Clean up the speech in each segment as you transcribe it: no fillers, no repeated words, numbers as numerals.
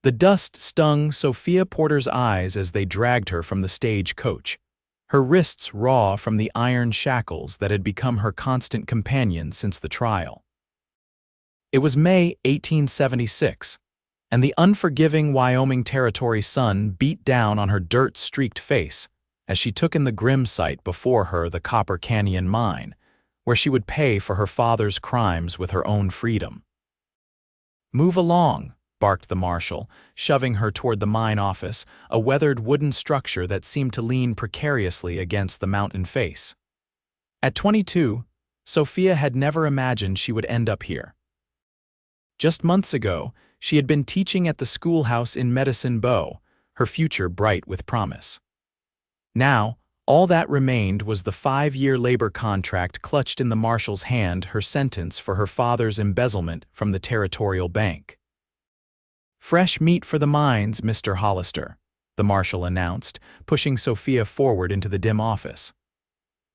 The dust stung Sophia Porter's eyes as they dragged her from the stagecoach, her wrists raw from the iron shackles that had become her constant companion since the trial. It was May 1876, and the unforgiving Wyoming Territory sun beat down on her dirt-streaked face as she took in the grim sight before her, the Copper Canyon mine, where she would pay for her father's crimes with her own freedom. "Move along," barked the marshal, shoving her toward the mine office, a weathered wooden structure that seemed to lean precariously against the mountain face. At 22, Sophia had never imagined she would end up here. Just months ago, she had been teaching at the schoolhouse in Medicine Bow, her future bright with promise. Now, all that remained was the 5-year labor contract clutched in the marshal's hand, her sentence for her father's embezzlement from the Territorial Bank. "Fresh meat for the mines, Mr. Hollister," the marshal announced, pushing Sophia forward into the dim office.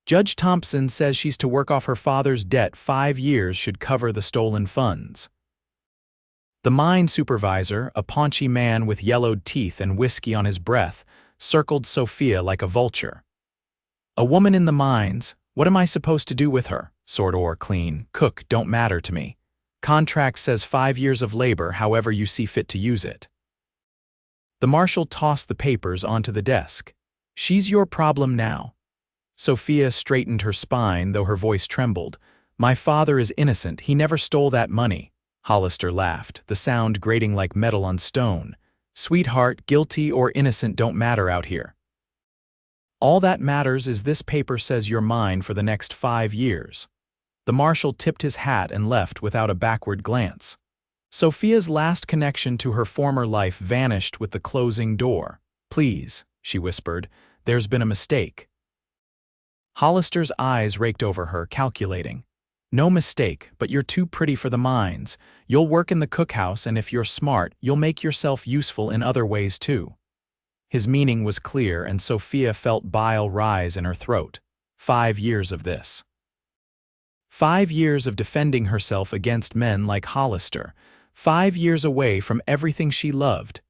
"Judge Thompson says she's to work off her father's debt. 5 years should cover the stolen funds." The mine supervisor, a paunchy man with yellowed teeth and whiskey on his breath, circled Sophia like a vulture. "A woman in the mines, what am I supposed to do with her? Sort or clean, cook, don't matter to me. Contract says 5 years of labor, however you see fit to use it." The marshal tossed the papers onto the desk. "She's your problem now." Sophia straightened her spine, though her voice trembled. "My father is innocent, he never stole that money." Hollister laughed, the sound grating like metal on stone. "Sweetheart, guilty or innocent don't matter out here. All that matters is this paper says you're mine for the next 5 years. The marshal tipped his hat and left without a backward glance. Sophia's last connection to her former life vanished with the closing door. "Please," she whispered, "there's been a mistake." Hollister's eyes raked over her, calculating. "No mistake, but you're too pretty for the mines. You'll work in the cookhouse, and if you're smart, you'll make yourself useful in other ways too." His meaning was clear, and Sophia felt bile rise in her throat. 5 years of this. 5 years of defending herself against men like Hollister. 5 years away from everything she loved.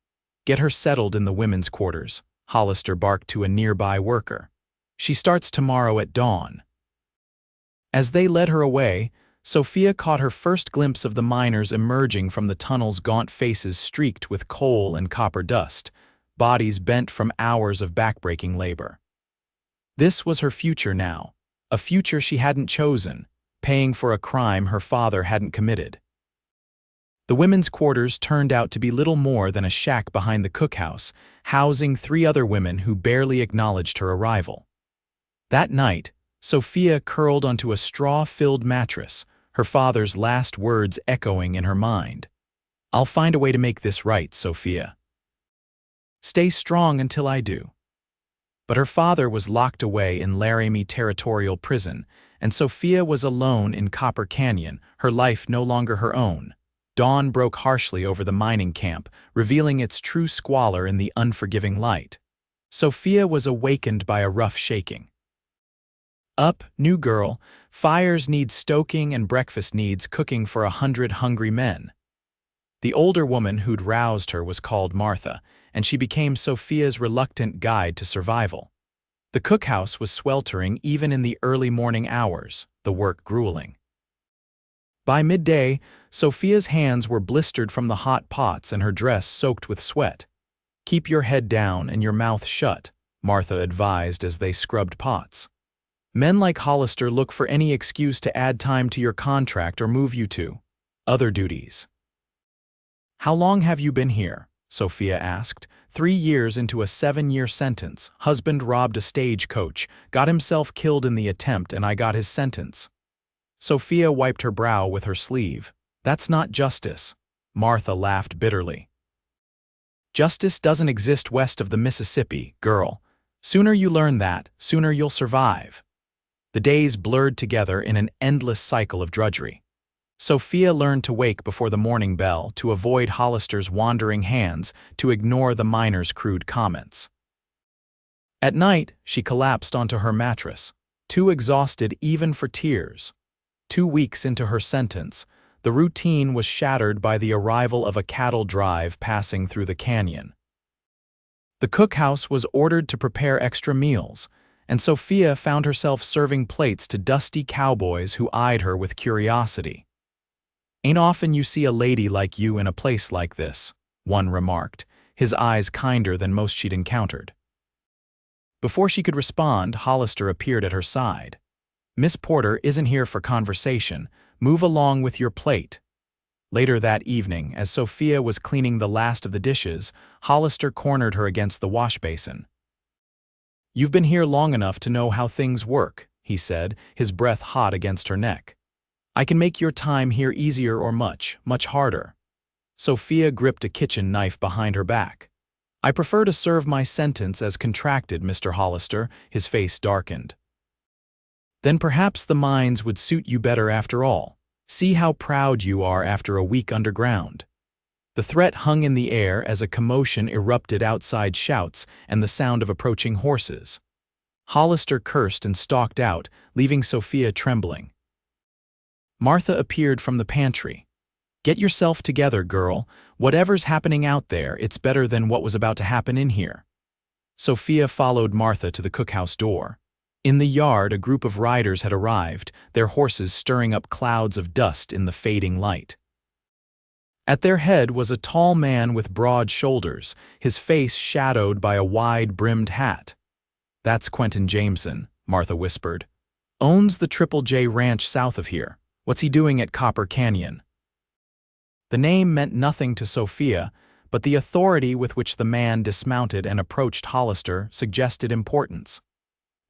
"Get her settled in the women's quarters," Hollister barked to a nearby worker. "She starts tomorrow at dawn." As they led her away, Sophia caught her first glimpse of the miners emerging from the tunnel's gaunt faces streaked with coal and copper dust, bodies bent from hours of backbreaking labor. This was her future now, a future she hadn't chosen, paying for a crime her father hadn't committed. The women's quarters turned out to be little more than a shack behind the cookhouse, housing 3 other women who barely acknowledged her arrival. That night, Sophia curled onto a straw-filled mattress, her father's last words echoing in her mind. "I'll find a way to make this right, Sophia. Stay strong until I do." But her father was locked away in Laramie Territorial Prison, and Sophia was alone in Copper Canyon, her life no longer her own. Dawn broke harshly over the mining camp, revealing its true squalor in the unforgiving light. Sophia was awakened by a rough shaking. "Up, new girl. Fires need stoking and breakfast needs cooking for 100 hungry men." The older woman who'd roused her was called Martha, and she became Sophia's reluctant guide to survival. The cookhouse was sweltering even in the early morning hours, the work grueling. By midday, Sophia's hands were blistered from the hot pots and her dress soaked with sweat. "Keep your head down and your mouth shut," Martha advised as they scrubbed pots. "Men like Hollister look for any excuse to add time to your contract or move you to other duties." "How long have you been here?" Sophia asked. 3 years into a 7-year sentence. Husband robbed a stagecoach, got himself killed in the attempt, and I got his sentence." Sophia wiped her brow with her sleeve. "That's not justice." Martha laughed bitterly. "Justice doesn't exist west of the Mississippi, girl. Sooner you learn that, sooner you'll survive." The days blurred together in an endless cycle of drudgery. Sophia learned to wake before the morning bell, to avoid Hollister's wandering hands, to ignore the miners' crude comments. At night, she collapsed onto her mattress, too exhausted even for tears. 2 weeks into her sentence, The routine was shattered by the arrival of a cattle drive passing through the canyon. The cookhouse was ordered to prepare extra meals, and Sophia found herself serving plates to dusty cowboys who eyed her with curiosity. "Ain't often you see a lady like you in a place like this," one remarked, his eyes kinder than most she'd encountered. Before she could respond, Hollister appeared at her side. "Miss Porter isn't here for conversation. Move along with your plate." Later that evening, as Sophia was cleaning the last of the dishes, Hollister cornered her against the wash basin. "You've been here long enough to know how things work," he said, his breath hot against her neck. "I can make your time here easier or much, much harder." Sophia gripped a kitchen knife behind her back. "I prefer to serve my sentence as contracted, Mr. Hollister," his face darkened. "Then perhaps the mines would suit you better after all. See how proud you are after a week underground." The threat hung in the air as a commotion erupted outside shouts and the sound of approaching horses. Hollister cursed and stalked out, leaving Sophia trembling. Martha appeared from the pantry. "Get yourself together, girl. Whatever's happening out there, it's better than what was about to happen in here." Sophia followed Martha to the cookhouse door. In the yard, a group of riders had arrived, their horses stirring up clouds of dust in the fading light. At their head was a tall man with broad shoulders, his face shadowed by a wide-brimmed hat. "That's Quentin Jameson," Martha whispered. "Owns the Triple J Ranch south of here. What's he doing at Copper Canyon?" The name meant nothing to Sophia, but the authority with which the man dismounted and approached Hollister suggested importance.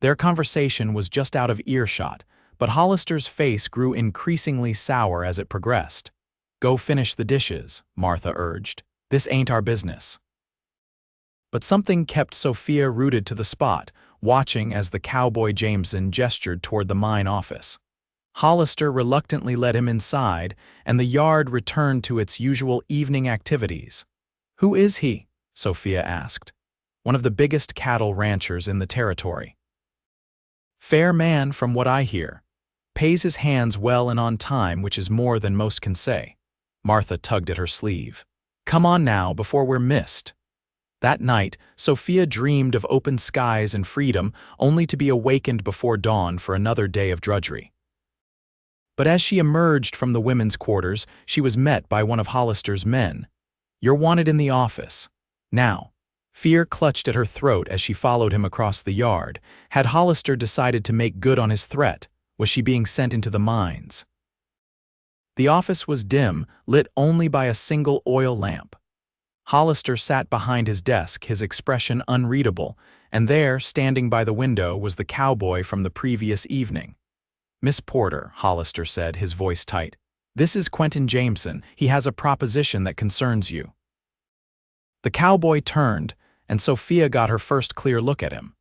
Their conversation was just out of earshot, but Hollister's face grew increasingly sour as it progressed. "Go finish the dishes," Martha urged. "This ain't our business." But something kept Sophia rooted to the spot, watching as the Cowboy Jameson gestured toward the mine office. Hollister reluctantly led him inside, and the yard returned to its usual evening activities. "Who is he?" Sophia asked. "One of the biggest cattle ranchers in the territory." "Fair man from what I hear. Pays his hands well and on time, which is more than most can say." Martha tugged at her sleeve. "Come on now, before we're missed." That night, Sophia dreamed of open skies and freedom, only to be awakened before dawn for another day of drudgery. But as she emerged from the women's quarters, she was met by one of Hollister's men. "You're wanted in the office. Now." Fear clutched at her throat as she followed him across the yard. Had Hollister decided to make good on his threat? Was she being sent into the mines? The office was dim, lit only by a single oil lamp. Hollister sat behind his desk, his expression unreadable, and there, standing by the window, was the cowboy from the previous evening. "Miss Porter," Hollister said, his voice tight. "This is Quentin Jameson. He has a proposition that concerns you." The cowboy turned, and Sophia got her first clear look at him.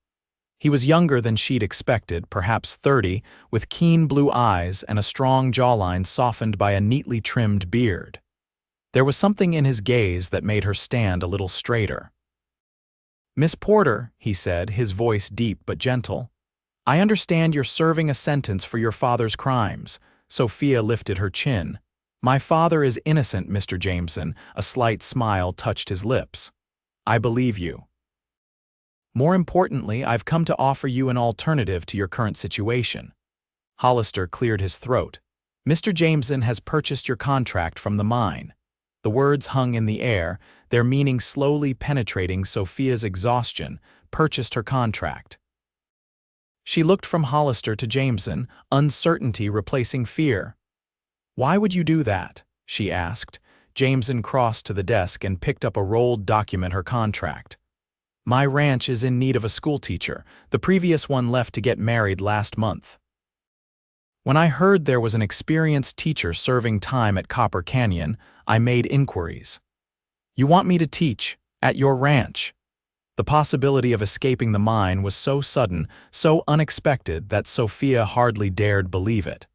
He was younger than she'd expected, perhaps 30, with keen blue eyes and a strong jawline softened by a neatly trimmed beard. There was something in his gaze that made her stand a little straighter. "Miss Porter," he said, his voice deep but gentle, "I understand you're serving a sentence for your father's crimes." Sophia lifted her chin. "My father is innocent, Mr. Jameson." A slight smile touched his lips. "I believe you. More importantly, I've come to offer you an alternative to your current situation." Hollister cleared his throat. "Mr. Jameson has purchased your contract from the mine." The words hung in the air, their meaning slowly penetrating Sophia's exhaustion. Purchased her contract. She looked from Hollister to Jameson, uncertainty replacing fear. "Why would you do that?" she asked. Jameson crossed to the desk and picked up a rolled document, her contract. "My ranch is in need of a schoolteacher. The previous one left to get married last month. When I heard there was an experienced teacher serving time at Copper Canyon, I made inquiries." "You want me to teach? At your ranch?" The possibility of escaping the mine was so sudden, so unexpected, that Sophia hardly dared believe it.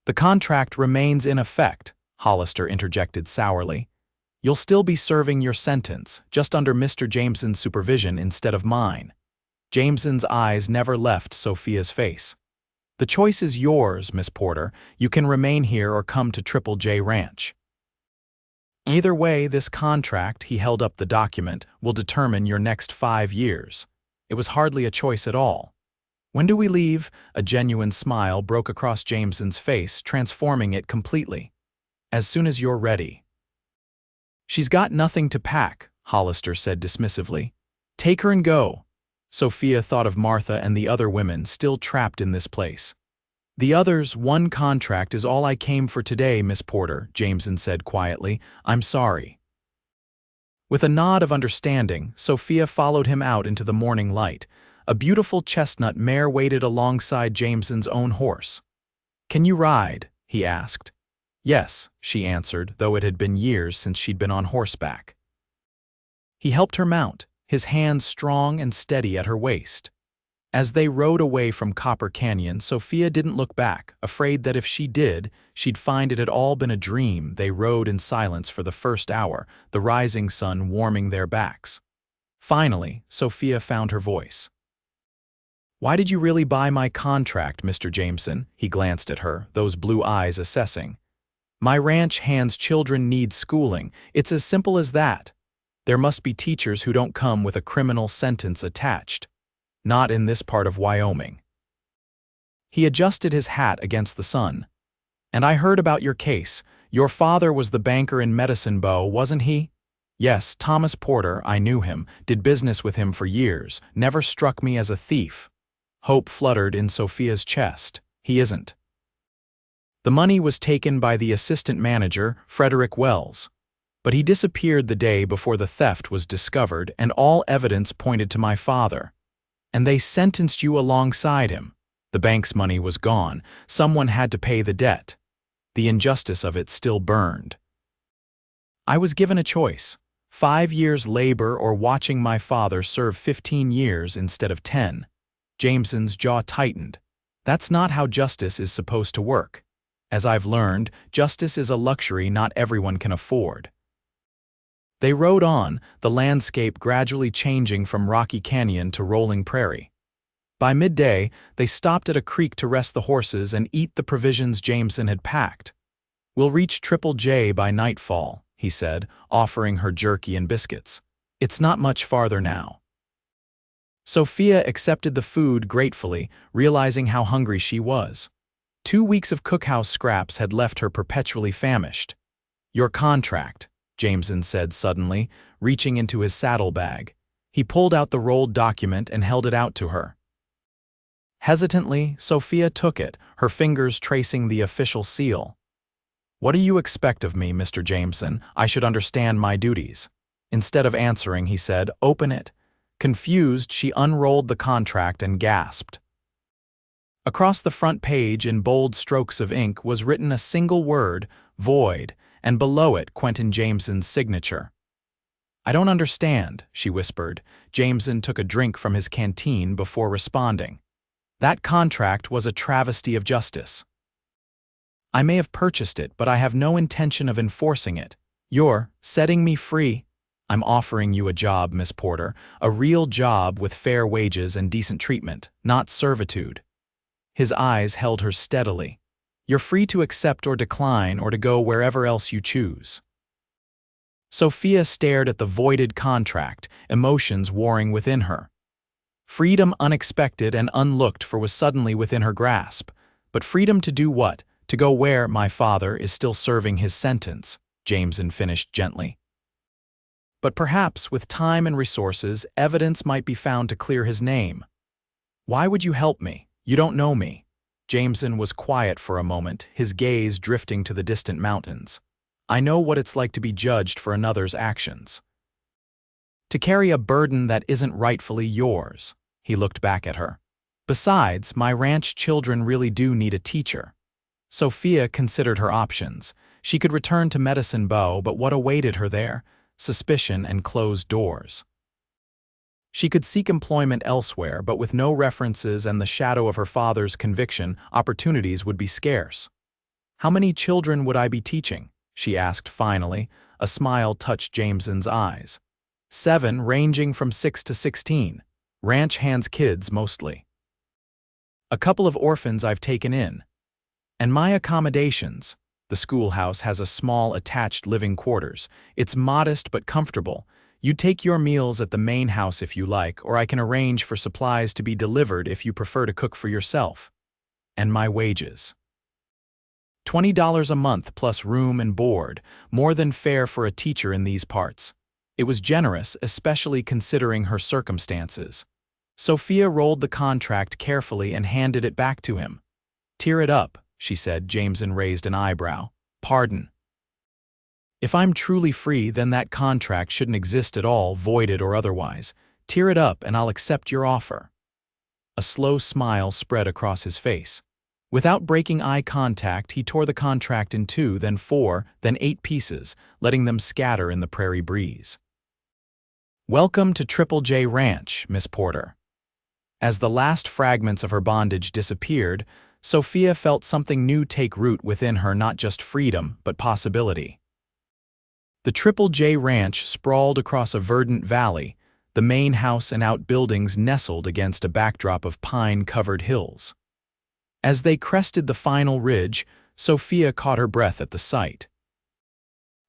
"The contract remains in effect," Hollister interjected sourly. "You'll still be serving your sentence, just under Mr. Jameson's supervision instead of mine." Jameson's eyes never left Sophia's face. The choice is yours, Miss Porter. You can remain here or come to Triple J Ranch. Either way, this contract," he held up the document, "will determine your next 5 years. It was hardly a choice at all." "When do we leave?" A genuine smile broke across Jameson's face, transforming it completely. "As soon as you're ready." "She's got nothing to pack," Hollister said dismissively. "Take her and go." Sophia thought of Martha and the other women still trapped in this place. "The others, one contract is all I came for today, Miss Porter," Jameson said quietly. "I'm sorry." With a nod of understanding, Sophia followed him out into the morning light. A beautiful chestnut mare waited alongside Jameson's own horse. "Can you ride?" he asked. "Yes," she answered, though it had been years since she'd been on horseback. He helped her mount, his hands strong and steady at her waist. As they rode away from Copper Canyon, Sophia didn't look back, afraid that if she did, she'd find it had all been a dream. They rode in silence for the first hour, the rising sun warming their backs. Finally, Sophia found her voice. "Why did you really buy my contract, Mr. Jameson?" He glanced at her, those blue eyes assessing. "My ranch hand's children need schooling. It's as simple as that. There must be teachers who don't come with a criminal sentence attached. Not in this part of Wyoming." He adjusted his hat against the sun. "And I heard about your case. Your father was the banker in Medicine Bow, wasn't he?" "Yes, Thomas Porter, I knew him, did business with him for years, never struck me as a thief." Hope fluttered in Sophia's chest. "He isn't." "The money was taken by the assistant manager, Frederick Wells. But he disappeared the day before the theft was discovered, and all evidence pointed to my father. And they sentenced you alongside him. The bank's money was gone. Someone had to pay the debt. The injustice of it still burned. I was given a choice: 5 years labor or watching my father serve 15 years instead of 10. Jameson's jaw tightened. That's not how justice is supposed to work. As I've learned, justice is a luxury not everyone can afford. They rode on, the landscape gradually changing from rocky canyon to rolling prairie. By midday, they stopped at a creek to rest the horses and eat the provisions Jameson had packed. "We'll reach Triple J by nightfall," he said, offering her jerky and biscuits. "It's not much farther now." Sophia accepted the food gratefully, realizing how hungry she was. 2 weeks of cookhouse scraps had left her perpetually famished. "Your contract," Jameson said suddenly, reaching into his saddlebag. He pulled out the rolled document and held it out to her. Hesitantly, Sophia took it, her fingers tracing the official seal. "What do you expect of me, Mr. Jameson? I should understand my duties." Instead of answering, he said, "Open it." Confused, she unrolled the contract and gasped. Across the front page in bold strokes of ink was written a single word, "void," and below it Quentin Jameson's signature. "I don't understand," she whispered. Jameson took a drink from his canteen before responding. "That contract was a travesty of justice. I may have purchased it, but I have no intention of enforcing it. You're setting me free. I'm offering you a job, Miss Porter, a real job with fair wages and decent treatment, not servitude." His eyes held her steadily. "You're free to accept or decline or to go wherever else you choose." Sophia stared at the voided contract, emotions warring within her. Freedom unexpected and unlooked for was suddenly within her grasp. But freedom to do what? To go where my father is still serving his sentence, Jameson finished gently. But perhaps with time and resources, evidence might be found to clear his name. "Why would you help me? You don't know me." Jameson was quiet for a moment, his gaze drifting to the distant mountains. "I know what it's like to be judged for another's actions. To carry a burden that isn't rightfully yours." He looked back at her. "Besides, my ranch children really do need a teacher." Sophia considered her options. She could return to Medicine Bow, but what awaited her there? Suspicion and closed doors. She could seek employment elsewhere, but with no references and the shadow of her father's conviction, opportunities would be scarce. "How many children would I be teaching?" she asked finally. A smile touched Jameson's eyes. 7, ranging from 6 to 16. Ranch hands kids mostly. A couple of orphans I've taken in. And my accommodations. The schoolhouse has a small attached living quarters. It's modest but comfortable. You take your meals at the main house if you like, or I can arrange for supplies to be delivered if you prefer to cook for yourself. And my wages. $20 a month plus room and board, more than fair for a teacher in these parts. It was generous, especially considering her circumstances. Sophia rolled the contract carefully and handed it back to him. "Tear it up," she said. Jameson raised an eyebrow. "Pardon." "If I'm truly free, then that contract shouldn't exist at all, voided or otherwise. Tear it up and I'll accept your offer." A slow smile spread across his face. Without breaking eye contact, he tore the contract in 2, then 4, then 8 pieces, letting them scatter in the prairie breeze. "Welcome to Triple J Ranch, Miss Porter." As the last fragments of her bondage disappeared, Sophia felt something new take root within her, not just freedom, but possibility. The Triple J Ranch sprawled across a verdant valley, the main house and outbuildings nestled against a backdrop of pine-covered hills. As they crested the final ridge, Sophia caught her breath at the sight.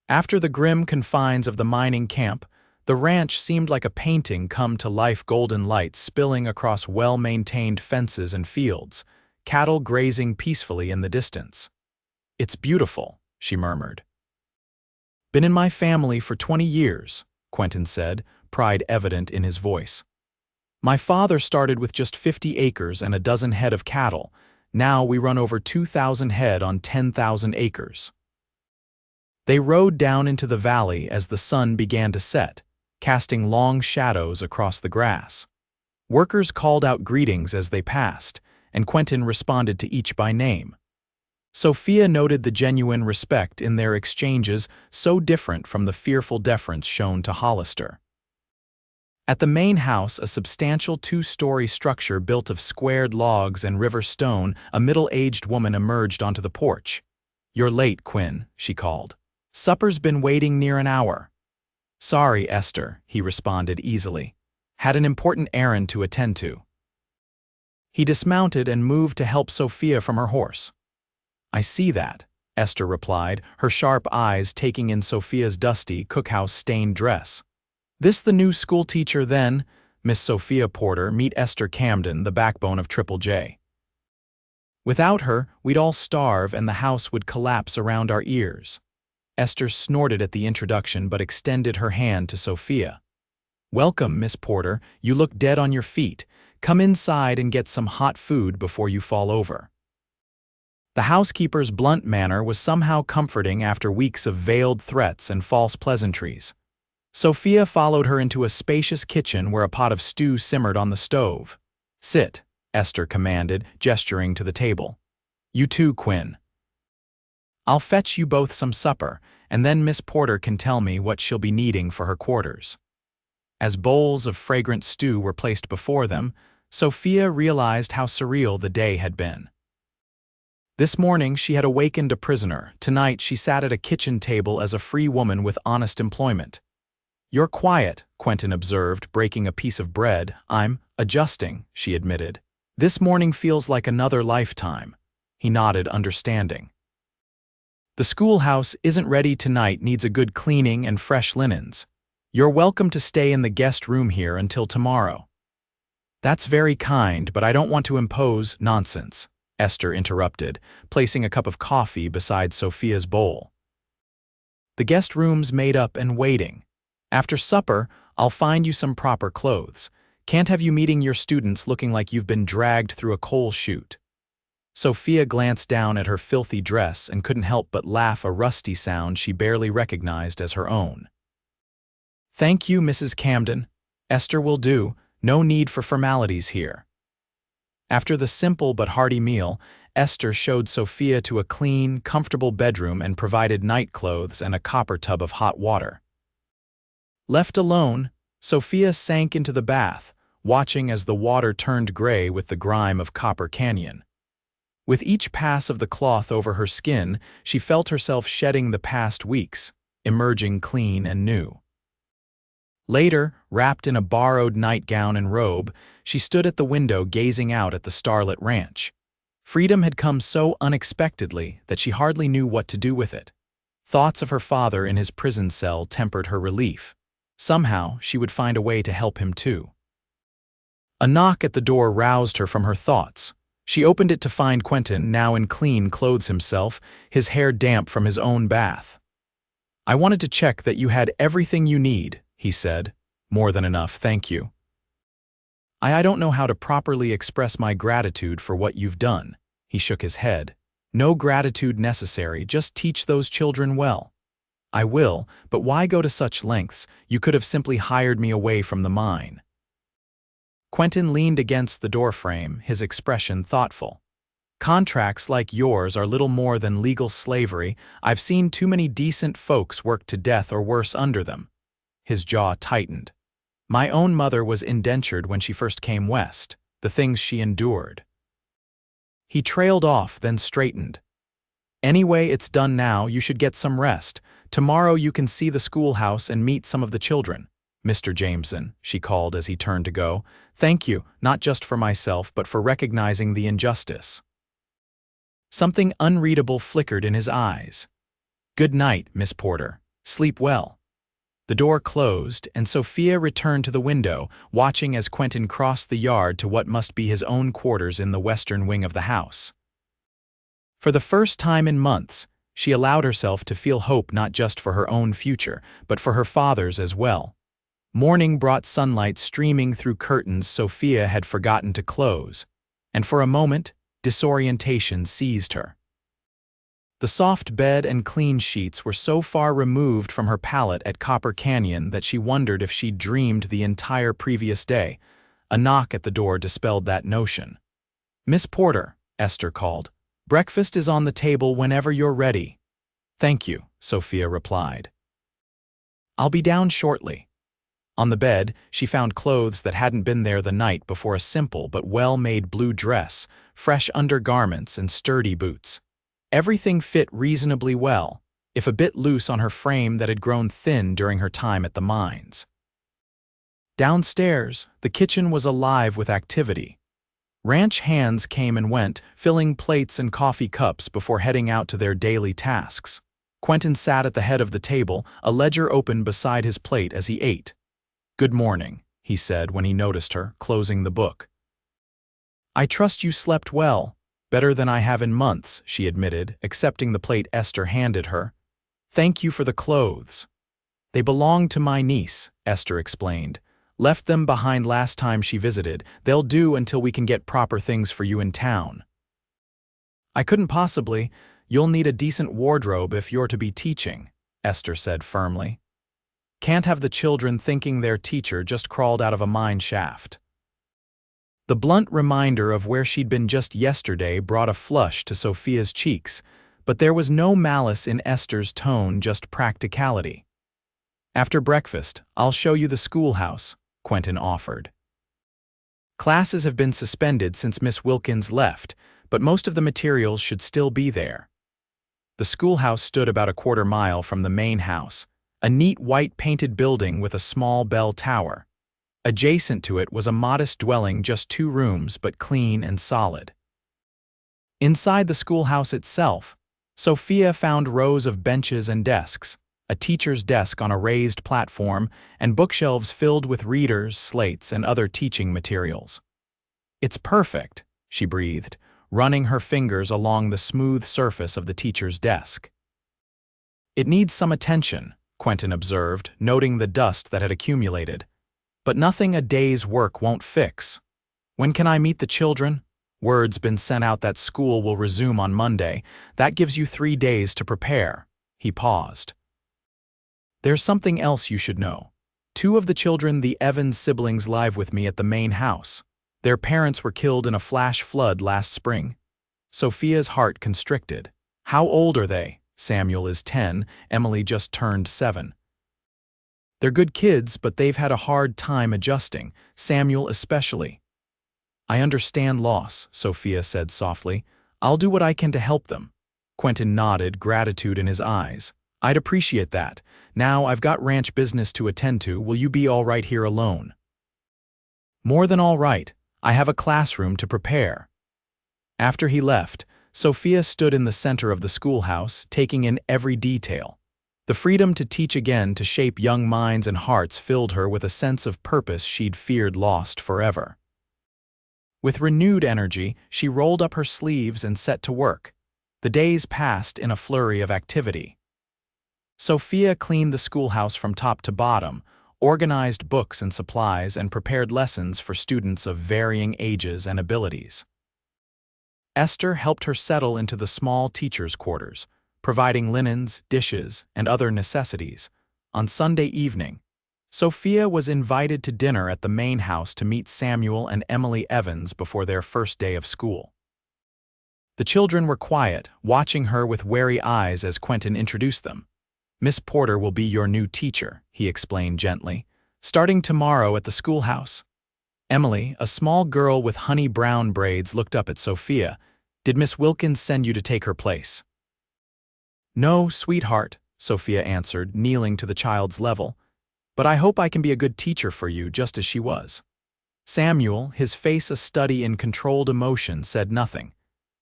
After the grim confines of the mining camp, the ranch seemed like a painting come to life, golden lights spilling across well-maintained fences and fields, cattle grazing peacefully in the distance. "It's beautiful," she murmured. "Been in my family for 20 years, Quentin said, pride evident in his voice. "My father started with just 50 acres and a dozen head of cattle. Now we run over 2,000 head on 10,000 acres. They rode down into the valley as the sun began to set, casting long shadows across the grass. Workers called out greetings as they passed, and Quentin responded to each by name. Sophia noted the genuine respect in their exchanges, so different from the fearful deference shown to Hollister. At the main house, a substantial 2-story structure built of squared logs and river stone, a middle-aged woman emerged onto the porch. "You're late, Quinn," she called. "Supper's been waiting near an hour." "Sorry, Esther," he responded easily. "Had an important errand to attend to." He dismounted and moved to help Sophia from her horse. "I see that," Esther replied, her sharp eyes taking in Sophia's dusty, cookhouse-stained dress. "This the new schoolteacher, then? Miss Sophia Porter, meet Esther Camden, the backbone of Triple J. Without her, we'd all starve and the house would collapse around our ears." Esther snorted at the introduction but extended her hand to Sophia. "Welcome, Miss Porter. You look dead on your feet. Come inside and get some hot food before you fall over." The housekeeper's blunt manner was somehow comforting after weeks of veiled threats and false pleasantries. Sophia followed her into a spacious kitchen where a pot of stew simmered on the stove. "Sit," Esther commanded, gesturing to the table. "You too, Quinn. I'll fetch you both some supper, and then Miss Porter can tell me what she'll be needing for her quarters." As bowls of fragrant stew were placed before them, Sophia realized how surreal the day had been. This morning she had awakened a prisoner. Tonight she sat at a kitchen table as a free woman with honest employment. "You're quiet," Quentin observed, breaking a piece of bread. "I'm adjusting," she admitted. "This morning feels like another lifetime." He nodded, understanding. "The schoolhouse isn't ready tonight, needs a good cleaning and fresh linens. You're welcome to stay in the guest room here until tomorrow." "That's very kind, but I don't want to impose." "Nonsense," Esther interrupted, placing a cup of coffee beside Sophia's bowl. "The guest room's made up and waiting. After supper, I'll find you some proper clothes. Can't have you meeting your students looking like you've been dragged through a coal chute." Sophia glanced down at her filthy dress and couldn't help but laugh, a rusty sound she barely recognized as her own. "Thank you, Mrs. Camden. Esther will do. No need for formalities here." After the simple but hearty meal, Esther showed Sophia to a clean, comfortable bedroom and provided nightclothes and a copper tub of hot water. Left alone, Sophia sank into the bath, watching as the water turned gray with the grime of Copper Canyon. With each pass of the cloth over her skin, she felt herself shedding the past weeks, emerging clean and new. Later, Wrapped in a borrowed nightgown and robe, she stood at the window gazing out at the starlit ranch. Freedom had come so unexpectedly that she hardly knew what to do with it. Thoughts of her father in his prison cell tempered her relief. Somehow, she would find a way to help him too. A knock at the door roused her from her thoughts. She opened it to find Quentin, now in clean clothes himself, his hair damp from his own bath. "I wanted to check that you had everything you need," he said. "More than enough, thank you." I don't know how to properly express my gratitude for what you've done." He shook his head. "No gratitude necessary, just teach those children well." "I will, but why go to such lengths? You could have simply hired me away from the mine." Quentin leaned against the doorframe, his expression thoughtful. "Contracts like yours are little more than legal slavery. I've seen too many decent folks work to death or worse under them." His jaw tightened. "My own mother was indentured when she first came west, the things she endured." He trailed off, then straightened. "Anyway, it's done now, you should get some rest. Tomorrow you can see the schoolhouse and meet some of the children. Mr. Jameson," she called as he turned to go, "thank you, not just for myself, but for recognizing the injustice." Something unreadable flickered in his eyes. "Good night, Miss Porter. Sleep well." The door closed, and Sophia returned to the window, watching as Quentin crossed the yard to what must be his own quarters in the western wing of the house. For the first time in months, she allowed herself to feel hope not just for her own future, but for her father's as well. Morning brought sunlight streaming through curtains Sophia had forgotten to close, and for a moment, disorientation seized her. The soft bed and clean sheets were so far removed from her pallet at Copper Canyon that she wondered if she'd dreamed the entire previous day. A knock at the door dispelled that notion. "Miss Porter," Esther called, "breakfast is on the table whenever you're ready." "Thank you," Sophia replied. "I'll be down shortly." On the bed, she found clothes that hadn't been there the night before: a simple but well-made blue dress, fresh undergarments, and sturdy boots. Everything fit reasonably well, if a bit loose on her frame that had grown thin during her time at the mines. Downstairs, the kitchen was alive with activity. Ranch hands came and went, filling plates and coffee cups before heading out to their daily tasks. Quentin sat at the head of the table, a ledger open beside his plate as he ate. "Good morning," he said when he noticed her, closing the book. "I trust you slept well." "Better than I have in months," she admitted, accepting the plate Esther handed her. "Thank you for the clothes." "They belong to my niece," Esther explained. "Left them behind last time she visited. They'll do until we can get proper things for you in town." "I couldn't possibly. You'll need a decent wardrobe if you're to be teaching," Esther said firmly. "Can't have the children thinking their teacher just crawled out of a mine shaft." The blunt reminder of where she'd been just yesterday brought a flush to Sophia's cheeks, but there was no malice in Esther's tone, just practicality. "After breakfast, I'll show you the schoolhouse," Quentin offered. "Classes have been suspended since Miss Wilkins left, but most of the materials should still be there." The schoolhouse stood about a quarter-mile from the main house, a neat white-painted building with a small bell tower. Adjacent to it was a modest dwelling, just 2 rooms, but clean and solid. Inside the schoolhouse itself, Sophia found rows of benches and desks, a teacher's desk on a raised platform, and bookshelves filled with readers, slates, and other teaching materials. "It's perfect," she breathed, running her fingers along the smooth surface of the teacher's desk. "It needs some attention," Quentin observed, noting the dust that had accumulated. "But nothing a day's work won't fix." "When can I meet the children?" "Word's been sent out that school will resume on Monday. That gives you 3 days to prepare." He paused. "There's something else you should know. 2 of the children, the Evans siblings, live with me at the main house. Their parents were killed in a flash flood last spring." Sophia's heart constricted. "How old are they?" "Samuel is 10, Emily just turned 7. They're good kids, but they've had a hard time adjusting, Samuel especially." "I understand loss," Sophia said softly. "I'll do what I can to help them." Quentin nodded, gratitude in his eyes. I'd appreciate that. Now I've got ranch business to attend to. Will you be all right here alone? More than all right. I have a classroom to prepare. After he left, Sophia stood in the center of the schoolhouse, taking in every detail. The freedom to teach again to shape young minds and hearts filled her with a sense of purpose she'd feared lost forever. With renewed energy, she rolled up her sleeves and set to work. The days passed in a flurry of activity. Sophia cleaned the schoolhouse from top to bottom, organized books and supplies, and prepared lessons for students of varying ages and abilities. Esther helped her settle into the small teachers' quarters, providing linens, dishes, and other necessities. On Sunday evening, Sophia was invited to dinner at the main house to meet Samuel and Emily Evans before their first day of school. The children were quiet, watching her with wary eyes as Quentin introduced them. "Miss Porter will be your new teacher," he explained gently, "starting tomorrow at the schoolhouse." Emily, a small girl with honey-brown braids, looked up at Sophia. "Did Miss Wilkins send you to take her place?" "No, sweetheart," Sophia answered, kneeling to the child's level. "But I hope I can be a good teacher for you, just as she was." Samuel, his face a study in controlled emotion, said nothing.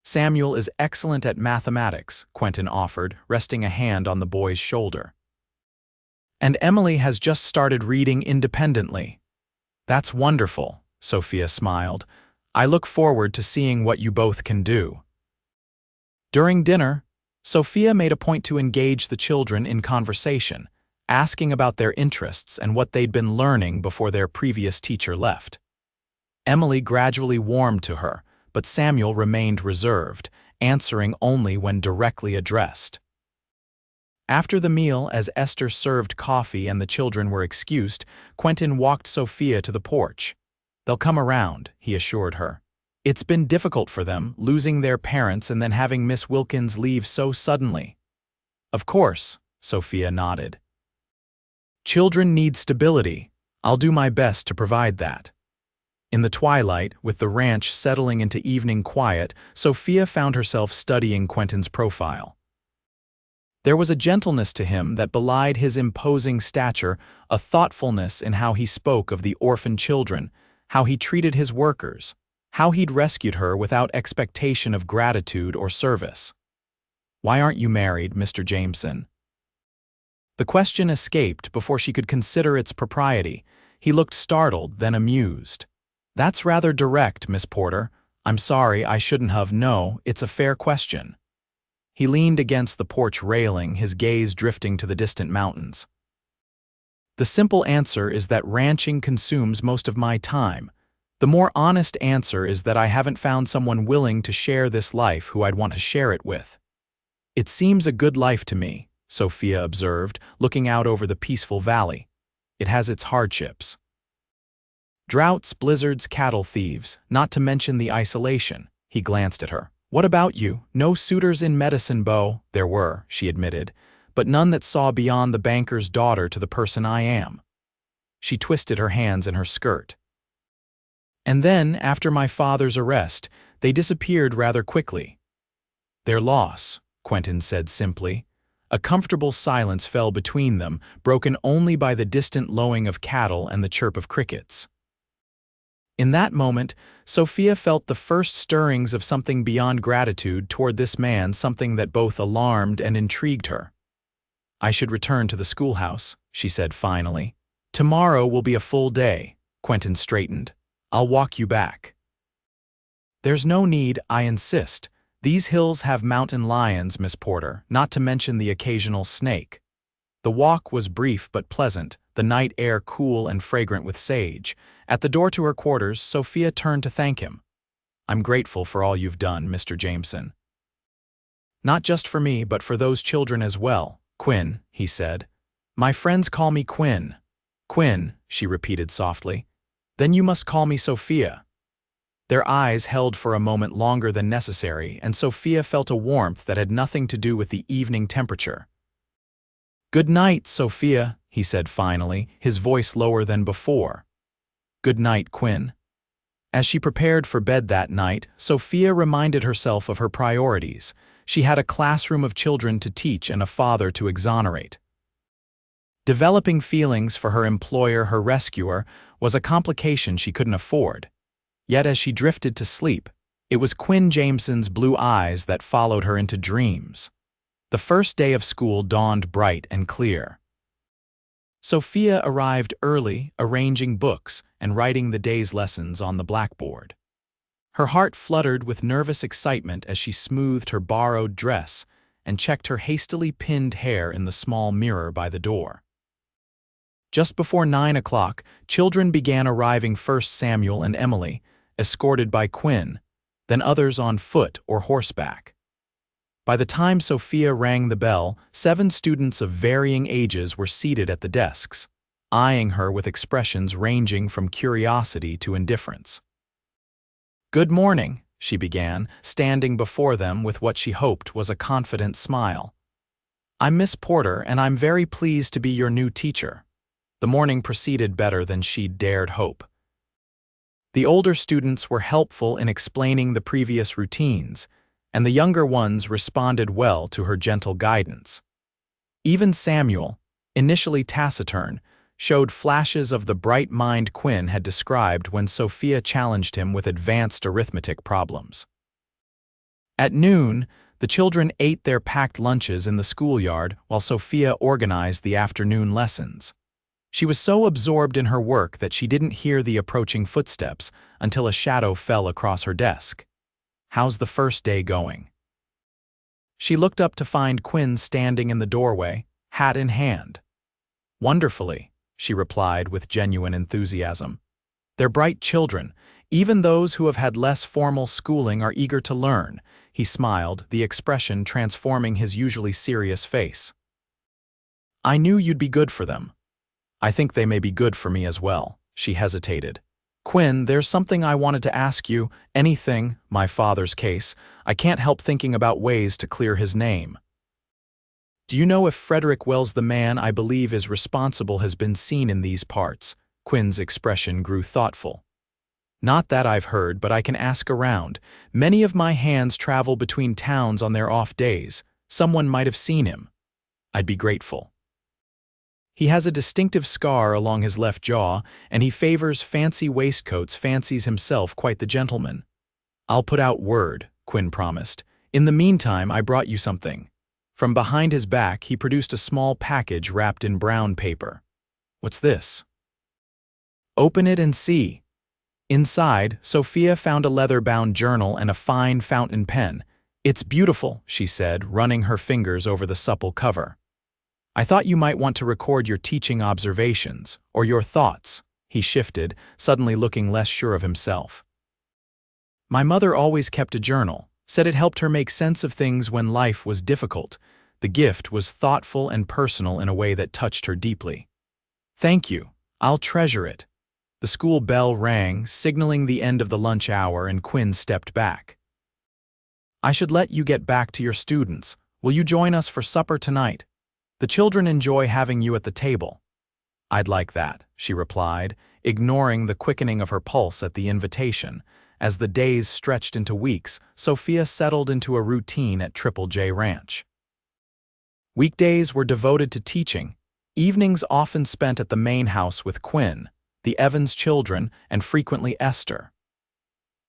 "Samuel is excellent at mathematics," Quentin offered, resting a hand on the boy's shoulder. "And Emily has just started reading independently." "That's wonderful," Sophia smiled. "I look forward to seeing what you both can do." During dinner, Sophia made a point to engage the children in conversation, asking about their interests and what they'd been learning before their previous teacher left. Emily gradually warmed to her, but Samuel remained reserved, answering only when directly addressed. After the meal, as Esther served coffee and the children were excused, Quentin walked Sophia to the porch. "They'll come around," he assured her. "It's been difficult for them, losing their parents and then having Miss Wilkins leave so suddenly." "Of course," Sophia nodded. "Children need stability. I'll do my best to provide that." In the twilight, with the ranch settling into evening quiet, Sophia found herself studying Quentin's profile. There was a gentleness to him that belied his imposing stature, a thoughtfulness in how he spoke of the orphan children, how he treated his workers, how he'd rescued her without expectation of gratitude or service. "Why aren't you married, Mr. Jameson?" The question escaped before she could consider its propriety. He looked startled, then amused. "That's rather direct, Miss Porter. I'm sorry, I shouldn't have. No, it's a fair question." He leaned against the porch railing, his gaze drifting to the distant mountains. "The simple answer is that ranching consumes most of my time. The more honest answer is that I haven't found someone willing to share this life who I'd want to share it with." "It seems a good life to me," Sophia observed, looking out over the peaceful valley. "It has its hardships. Droughts, blizzards, cattle thieves, not to mention the isolation." He glanced at her. "What about you? No suitors in Medicine Bow?" "There were," she admitted, "but none that saw beyond the banker's daughter to the person I am." She twisted her hands in her skirt. "And then, after my father's arrest, they disappeared rather quickly." "Their loss," Quentin said simply. A comfortable silence fell between them, broken only by the distant lowing of cattle and the chirp of crickets. In that moment, Sophia felt the first stirrings of something beyond gratitude toward this man, something that both alarmed and intrigued her. "I should return to the schoolhouse," she said finally. "Tomorrow will be a full day." Quentin straightened. "I'll walk you back." "There's no need, I insist. These hills have mountain lions, Miss Porter, not to mention the occasional snake." The walk was brief but pleasant, the night air cool and fragrant with sage. At the door to her quarters, Sophia turned to thank him. "I'm grateful for all you've done, Mr. Jameson." "Not just for me, but for those children as well, Quinn," he said. "My friends call me Quinn." "Quinn," she repeated softly. "Then you must call me Sophia." Their eyes held for a moment longer than necessary, and Sophia felt a warmth that had nothing to do with the evening temperature. "Good night, Sophia," he said finally, his voice lower than before. "Good night, Quinn." As she prepared for bed that night, Sophia reminded herself of her priorities. she had a classroom of children to teach and a father to exonerate. Developing feelings for her employer, her rescuer, was a complication she couldn't afford. Yet as she drifted to sleep, it was Quentin Jameson's blue eyes that followed her into dreams. The first day of school dawned bright and clear. Sophia arrived early, arranging books and writing the day's lessons on the blackboard. Her heart fluttered with nervous excitement as she smoothed her borrowed dress and checked her hastily pinned hair in the small mirror by the door. Just before 9 o'clock, children began arriving, first Samuel and Emily, escorted by Quinn, then others on foot or horseback. By the time Sophia rang the bell, 7 students of varying ages were seated at the desks, eyeing her with expressions ranging from curiosity to indifference. "Good morning," she began, standing before them with what she hoped was a confident smile. "I'm Miss Porter, and I'm very pleased to be your new teacher." The morning proceeded better than she'd dared hope. The older students were helpful in explaining the previous routines, and the younger ones responded well to her gentle guidance. Even Samuel, initially taciturn, showed flashes of the bright mind Quinn had described when Sophia challenged him with advanced arithmetic problems. At noon, the children ate their packed lunches in the schoolyard while Sophia organized the afternoon lessons. She was so absorbed in her work that she didn't hear the approaching footsteps until a shadow fell across her desk. "How's the first day going?" She looked up to find Quinn standing in the doorway, hat in hand. "Wonderfully," she replied with genuine enthusiasm. "They're bright children. Even those who have had less formal schooling are eager to learn." He smiled, the expression transforming his usually serious face. "I knew you'd be good for them. I think they may be good for me as well." She hesitated. "Quinn, there's something I wanted to ask you. Anything, my father's case. I can't help thinking about ways to clear his name. Do you know if Frederick Wells, the man I believe is responsible, has been seen in these parts?" Quinn's expression grew thoughtful. "Not that I've heard, but I can ask around. Many of my hands travel between towns on their off days. Someone might have seen him. I'd be grateful. He has a distinctive scar along his left jaw, and he favors fancy waistcoats, fancies himself quite the gentleman." "I'll put out word," Quinn promised. "In the meantime, I brought you something." From behind his back, he produced a small package wrapped in brown paper. "What's this?" "Open it and see." Inside, Sophia found a leather-bound journal and a fine fountain pen. "It's beautiful," she said, running her fingers over the supple cover. "I thought you might want to record your teaching observations, or your thoughts." He shifted, suddenly looking less sure of himself. "My mother always kept a journal, said it helped her make sense of things when life was difficult." The gift was thoughtful and personal in a way that touched her deeply. "Thank you. I'll treasure it." The school bell rang, signaling the end of the lunch hour, and Quinn stepped back. "I should let you get back to your students. Will you join us for supper tonight? The children enjoy having you at the table." "I'd like that," she replied, ignoring the quickening of her pulse at the invitation. As the days stretched into weeks, Sophia settled into a routine at Triple J Ranch. Weekdays were devoted to teaching, evenings often spent at the main house with Quinn, the Evans children, and frequently Esther.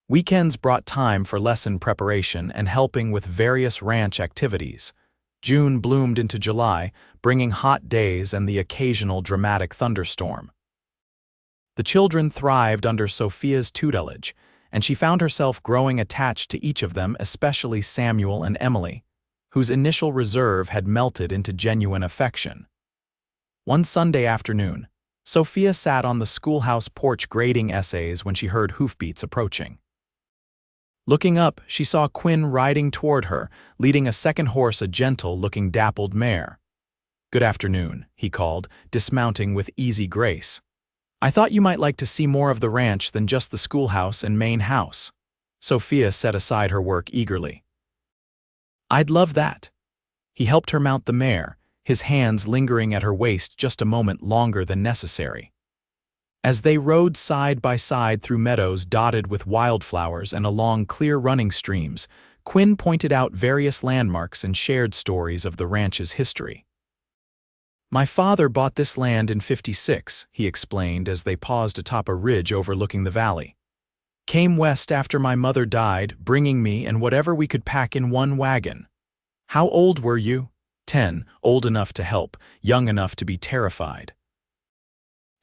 Weekends brought time for lesson preparation and helping with various ranch activities. June bloomed into July, bringing hot days and the occasional dramatic thunderstorm. The children thrived under Sophia's tutelage, and she found herself growing attached to each of them, especially Samuel and Emily, whose initial reserve had melted into genuine affection. One Sunday afternoon, Sophia sat on the schoolhouse porch grading essays when she heard hoofbeats approaching. Looking up, she saw Quinn riding toward her, leading a second horse, a gentle-looking dappled mare. "Good afternoon," he called, dismounting with easy grace. "I thought you might like to see more of the ranch than just the schoolhouse and main house." Sophia set aside her work eagerly. "I'd love that." He helped her mount the mare, his hands lingering at her waist just a moment longer than necessary. As they rode side by side through meadows dotted with wildflowers and along clear running streams, Quinn pointed out various landmarks and shared stories of the ranch's history. My father bought this land in '56, he explained as they paused atop a ridge overlooking the valley. Came west after my mother died, bringing me and whatever we could pack in one wagon. How old were you? 10, old enough to help, young enough to be terrified.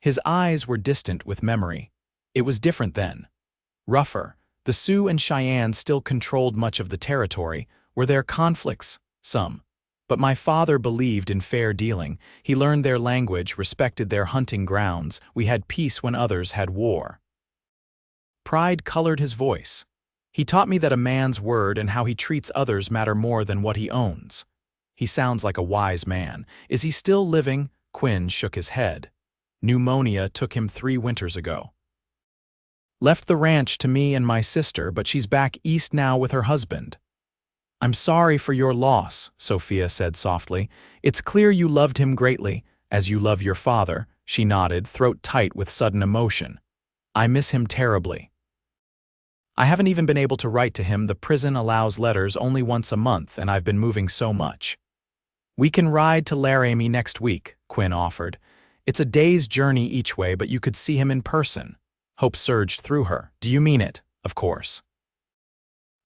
His eyes were distant with memory. It was different then. Rougher. The Sioux and Cheyenne still controlled much of the territory. Were there conflicts? Some. But my father believed in fair dealing. He learned their language, respected their hunting grounds. We had peace when others had war. Pride colored his voice. He taught me that a man's word and how he treats others matter more than what he owns. He sounds like a wise man. Is he still living? Quinn shook his head. Pneumonia took him 3 winters ago. Left the ranch to me and my sister, but she's back east now with her husband. I'm sorry for your loss, Sophia said softly. It's clear you loved him greatly, as you love your father. She nodded, throat tight with sudden emotion. I miss him terribly. I haven't even been able to write to him. The prison allows letters only once a month, and I've been moving so much. We can ride to Laramie next week, Quinn offered. It's a day's journey each way, but you could see him in person. Hope surged through her. Do you mean it? Of course.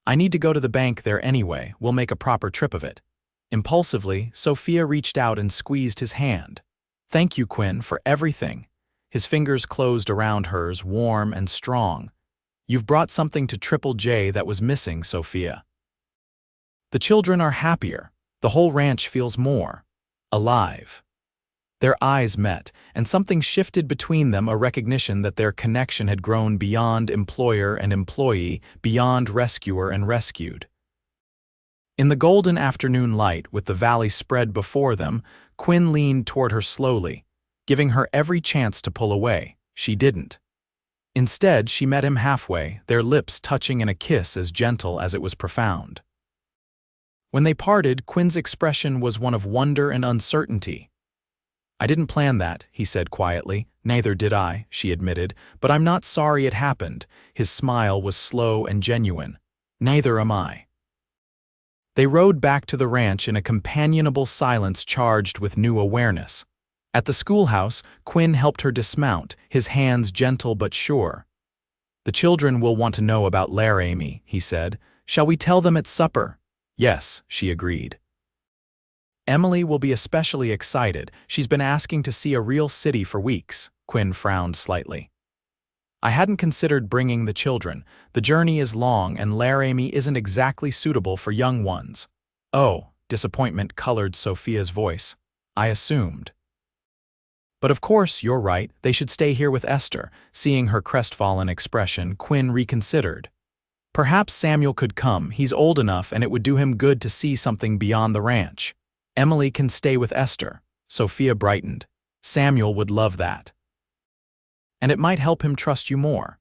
I need to go to the bank there anyway. We'll make a proper trip of it. Impulsively, Sophia reached out and squeezed his hand. Thank you, Quinn, for everything. His fingers closed around hers, warm and strong. You've brought something to Triple J that was missing, Sophia. The children are happier. The whole ranch feels more alive. Their eyes met, and something shifted between them, a recognition that their connection had grown beyond employer and employee, beyond rescuer and rescued. In the golden afternoon light, with the valley spread before them, Quinn leaned toward her slowly, giving her every chance to pull away. She didn't. Instead, she met him halfway, their lips touching in a kiss as gentle as it was profound. When they parted, Quinn's expression was one of wonder and uncertainty. I didn't plan that, he said quietly. Neither did I, she admitted, but I'm not sorry it happened. His smile was slow and genuine. Neither am I. They rode back to the ranch in a companionable silence charged with new awareness. At the schoolhouse, Quinn helped her dismount, his hands gentle but sure. The children will want to know about Laramie, he said. Shall we tell them at supper? Yes, she agreed. Emily will be especially excited. She's been asking to see a real city for weeks. Quinn frowned slightly. I hadn't considered bringing the children. The journey is long and Laramie isn't exactly suitable for young ones. Oh, disappointment colored Sophia's voice. I assumed. But of course, you're right. They should stay here with Esther. Seeing her crestfallen expression, Quinn reconsidered. Perhaps Samuel could come. He's old enough and it would do him good to see something beyond the ranch. Emily can stay with Esther. Sophia brightened. Samuel would love that. And it might help him trust you more.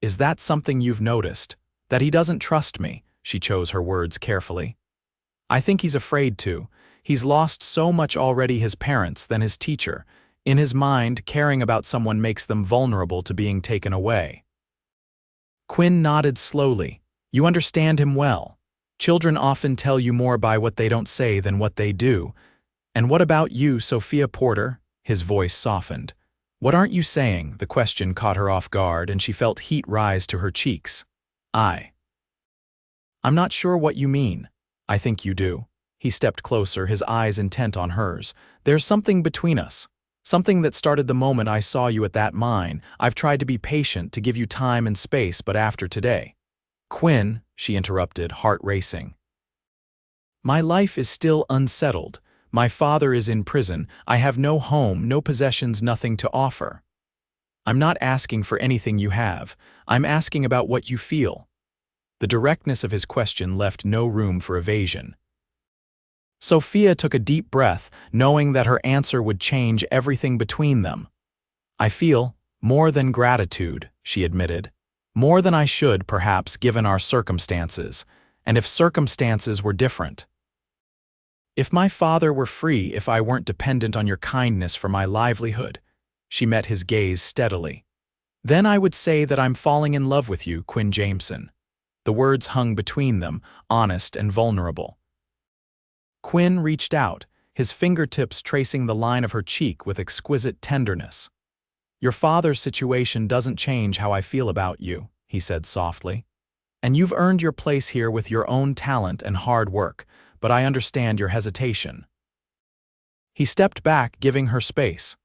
Is that something you've noticed? That he doesn't trust me? She chose her words carefully. I think he's afraid to. He's lost so much already, his parents, then his teacher. In his mind, caring about someone makes them vulnerable to being taken away. Quinn nodded slowly. You understand him well. Children often tell you more by what they don't say than what they do. And what about you, Sophia Porter? His voice softened. What aren't you saying? The question caught her off guard, and she felt heat rise to her cheeks. I'm not sure what you mean. I think you do. He stepped closer, his eyes intent on hers. There's something between us. Something that started the moment I saw you at that mine. I've tried to be patient, to give you time and space, but after today. Quinn, she interrupted, heart racing. My life is still unsettled. My father is in prison. I have no home, no possessions, nothing to offer. I'm not asking for anything you have. I'm asking about what you feel. The directness of his question left no room for evasion. Sophia took a deep breath, knowing that her answer would change everything between them. I feel more than gratitude, she admitted. More than I should, perhaps, given our circumstances, and if circumstances were different. If my father were free, if I weren't dependent on your kindness for my livelihood, she met his gaze steadily. Then I would say that I'm falling in love with you, Quentin Jameson. The words hung between them, honest and vulnerable. Quinn reached out, his fingertips tracing the line of her cheek with exquisite tenderness. "Your father's situation doesn't change how I feel about you," he said softly. "And you've earned your place here with your own talent and hard work, but I understand your hesitation." He stepped back, giving her space.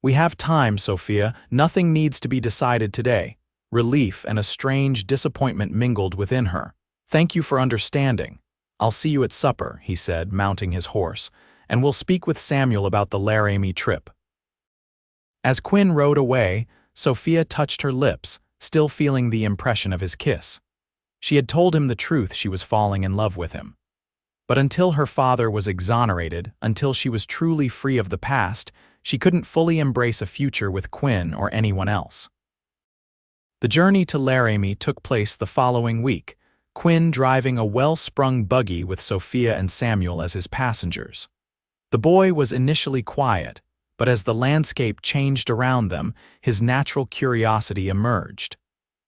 "We have time, Sophia. Nothing needs to be decided today." Relief and a strange disappointment mingled within her. "Thank you for understanding. I'll see you at supper," he said, mounting his horse, "and we'll speak with Samuel about the Laramie trip." As Quinn rode away, Sophia touched her lips, still feeling the impression of his kiss. She had told him the truth, she was falling in love with him. But until her father was exonerated, until she was truly free of the past, she couldn't fully embrace a future with Quinn or anyone else. The journey to Laramie took place the following week, Quinn driving a well-sprung buggy with Sophia and Samuel as his passengers. The boy was initially quiet, but as the landscape changed around them, his natural curiosity emerged.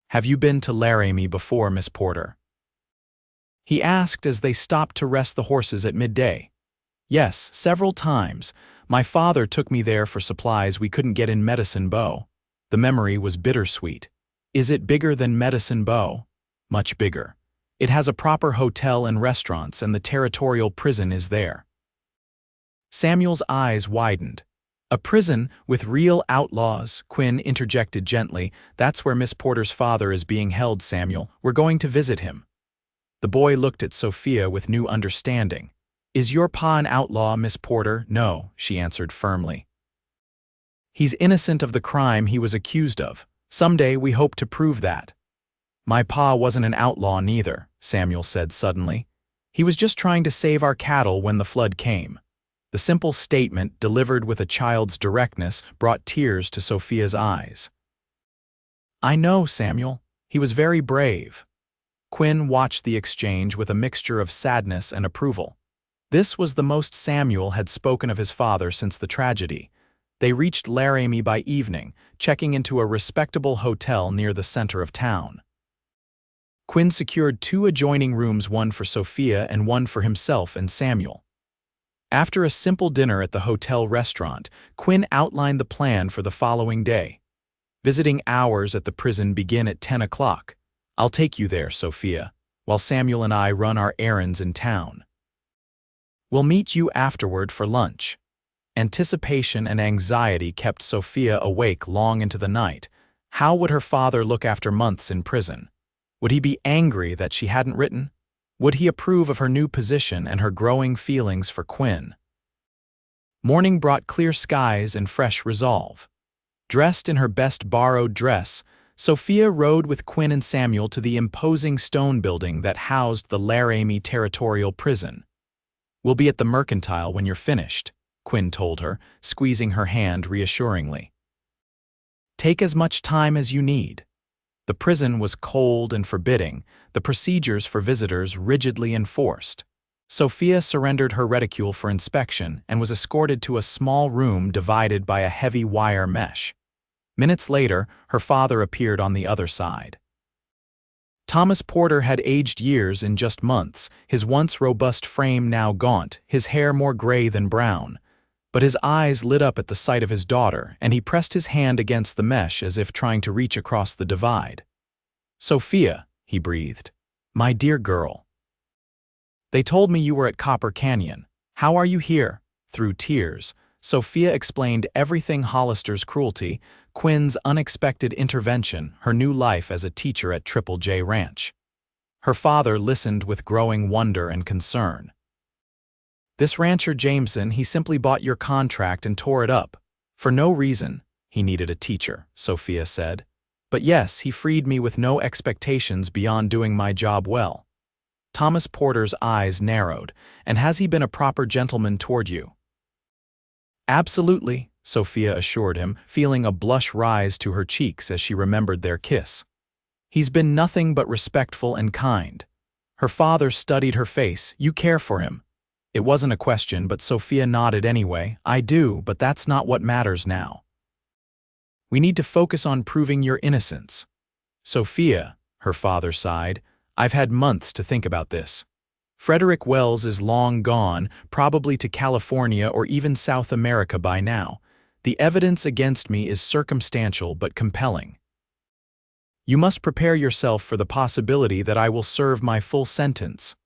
"Have you been to Laramie before, Miss Porter?" he asked as they stopped to rest the horses at midday. "Yes, several times. My father took me there for supplies we couldn't get in Medicine Bow." The memory was bittersweet. "Is it bigger than Medicine Bow?" "Much bigger. It has a proper hotel and restaurants, and the territorial prison is there." Samuel's eyes widened. "A prison with real outlaws," Quinn interjected gently. "That's where Miss Porter's father is being held, Samuel. We're going to visit him." The boy looked at Sophia with new understanding. "Is your pa an outlaw, Miss Porter?" "No," she answered firmly. "He's innocent of the crime he was accused of. Someday we hope to prove that." "My pa wasn't an outlaw neither," Samuel said suddenly. "He was just trying to save our cattle when the flood came." The simple statement, delivered with a child's directness, brought tears to Sophia's eyes. "I know, Samuel. He was very brave." Quinn watched the exchange with a mixture of sadness and approval. This was the most Samuel had spoken of his father since the tragedy. They reached Laramie by evening, checking into a respectable hotel near the center of town. Quinn secured 2 adjoining rooms, one for Sophia and one for himself and Samuel. After a simple dinner at the hotel restaurant, Quinn outlined the plan for the following day. "Visiting hours at the prison begin at 10 o'clock. I'll take you there, Sophia, while Samuel and I run our errands in town. We'll meet you afterward for lunch." Anticipation and anxiety kept Sophia awake long into the night. How would her father look after months in prison? Would he be angry that she hadn't written? Would he approve of her new position and her growing feelings for Quinn? Morning brought clear skies and fresh resolve. Dressed in her best borrowed dress, Sophia rode with Quinn and Samuel to the imposing stone building that housed the Laramie Territorial Prison. "We'll be at the Mercantile when you're finished," Quinn told her, squeezing her hand reassuringly. "Take as much time as you need." The prison was cold and forbidding, the procedures for visitors rigidly enforced. Sophia surrendered her reticule for inspection and was escorted to a small room divided by a heavy wire mesh. Minutes later, her father appeared on the other side. Thomas Porter had aged years in just months, his once robust frame now gaunt, his hair more gray than brown. But his eyes lit up at the sight of his daughter, and he pressed his hand against the mesh as if trying to reach across the divide. "Sophia," he breathed. "My dear girl. They told me you were at Copper Canyon. How are you here?" Through tears, Sophia explained everything: Hollister's cruelty, Quinn's unexpected intervention, her new life as a teacher at Triple J Ranch. Her father listened with growing wonder and concern. "This rancher Jameson, he simply bought your contract and tore it up. For no reason. He needed a teacher," Sophia said. "But yes, he freed me with no expectations beyond doing my job well." Thomas Porter's eyes narrowed. "And has he been a proper gentleman toward you?" "Absolutely," Sophia assured him, feeling a blush rise to her cheeks as she remembered their kiss. "He's been nothing but respectful and kind." Her father studied her face. "You care for him?" It wasn't a question, but Sophia nodded anyway. "I do, but that's not what matters now. We need to focus on proving your innocence." "Sophia," her father sighed, I've had months to think about this. Frederick Wells is long gone, probably to California or even South America by now. The evidence against me is circumstantial but compelling. You must prepare yourself for the possibility that I will serve my full sentence.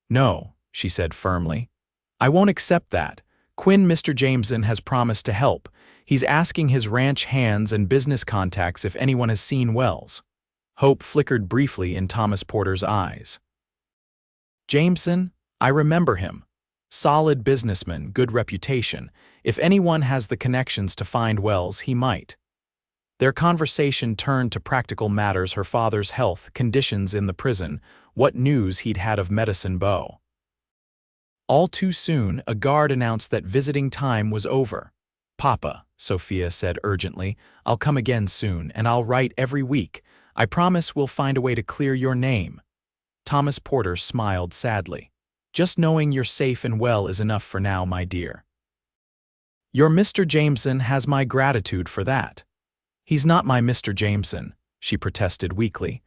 No, she said firmly. I won't accept that. Mr. Jameson has promised to help. He's asking his ranch hands and business contacts if anyone has seen Wells. Hope flickered briefly in Thomas Porter's eyes. Jameson? I remember him. Solid businessman, good reputation. If anyone has the connections to find Wells, he might. Their conversation turned to practical matters: her father's health, conditions in the prison, what news he'd had of Medicine Bow. All too soon, a guard announced that visiting time was over. Papa, Sophia said urgently, I'll come again soon, and I'll write every week. I promise we'll find a way to clear your name. Thomas Porter smiled sadly. Just knowing you're safe and well is enough for now, my dear. Your Mr. Jameson has my gratitude for that. He's not my Mr. Jameson, she protested weakly.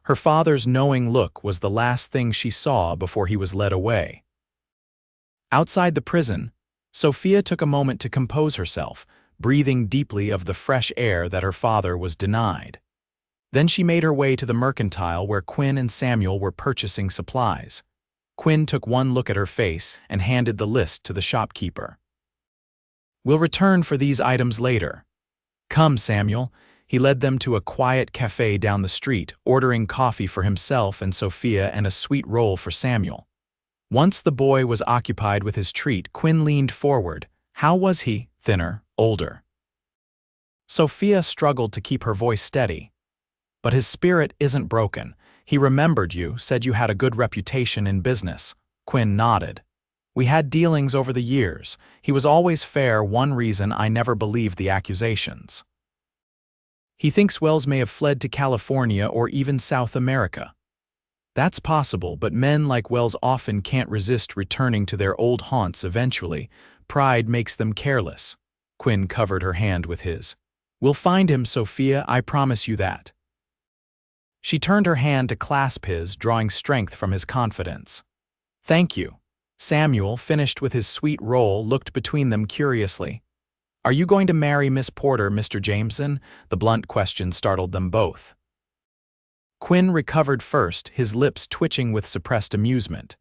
Her father's knowing look was the last thing she saw before he was led away. Outside the prison, Sophia took a moment to compose herself, breathing deeply of the fresh air that her father was denied. Then she made her way to the mercantile where Quinn and Samuel were purchasing supplies. Quinn took one look at her face and handed the list to the shopkeeper. We'll return for these items later. Come, Samuel. He led them to a quiet cafe down the street, ordering coffee for himself and Sophia and a sweet roll for Samuel. Once the boy was occupied with his treat, Quinn leaned forward. How was he? Thinner, older. Sophia struggled to keep her voice steady. But his spirit isn't broken. He remembered you, said you had a good reputation in business. Quinn nodded. We had dealings over the years. He was always fair, one reason I never believed the accusations. He thinks Wells may have fled to California or even South America. That's possible, but men like Wells often can't resist returning to their old haunts eventually. Pride makes them careless. Quinn covered her hand with his. We'll find him, Sophia, I promise you that. She turned her hand to clasp his, drawing strength from his confidence. Thank you. Samuel, finished with his sweet roll, looked between them curiously. Are you going to marry Miss Porter, Mr. Jameson? The blunt question startled them both. Quinn recovered first, his lips twitching with suppressed amusement.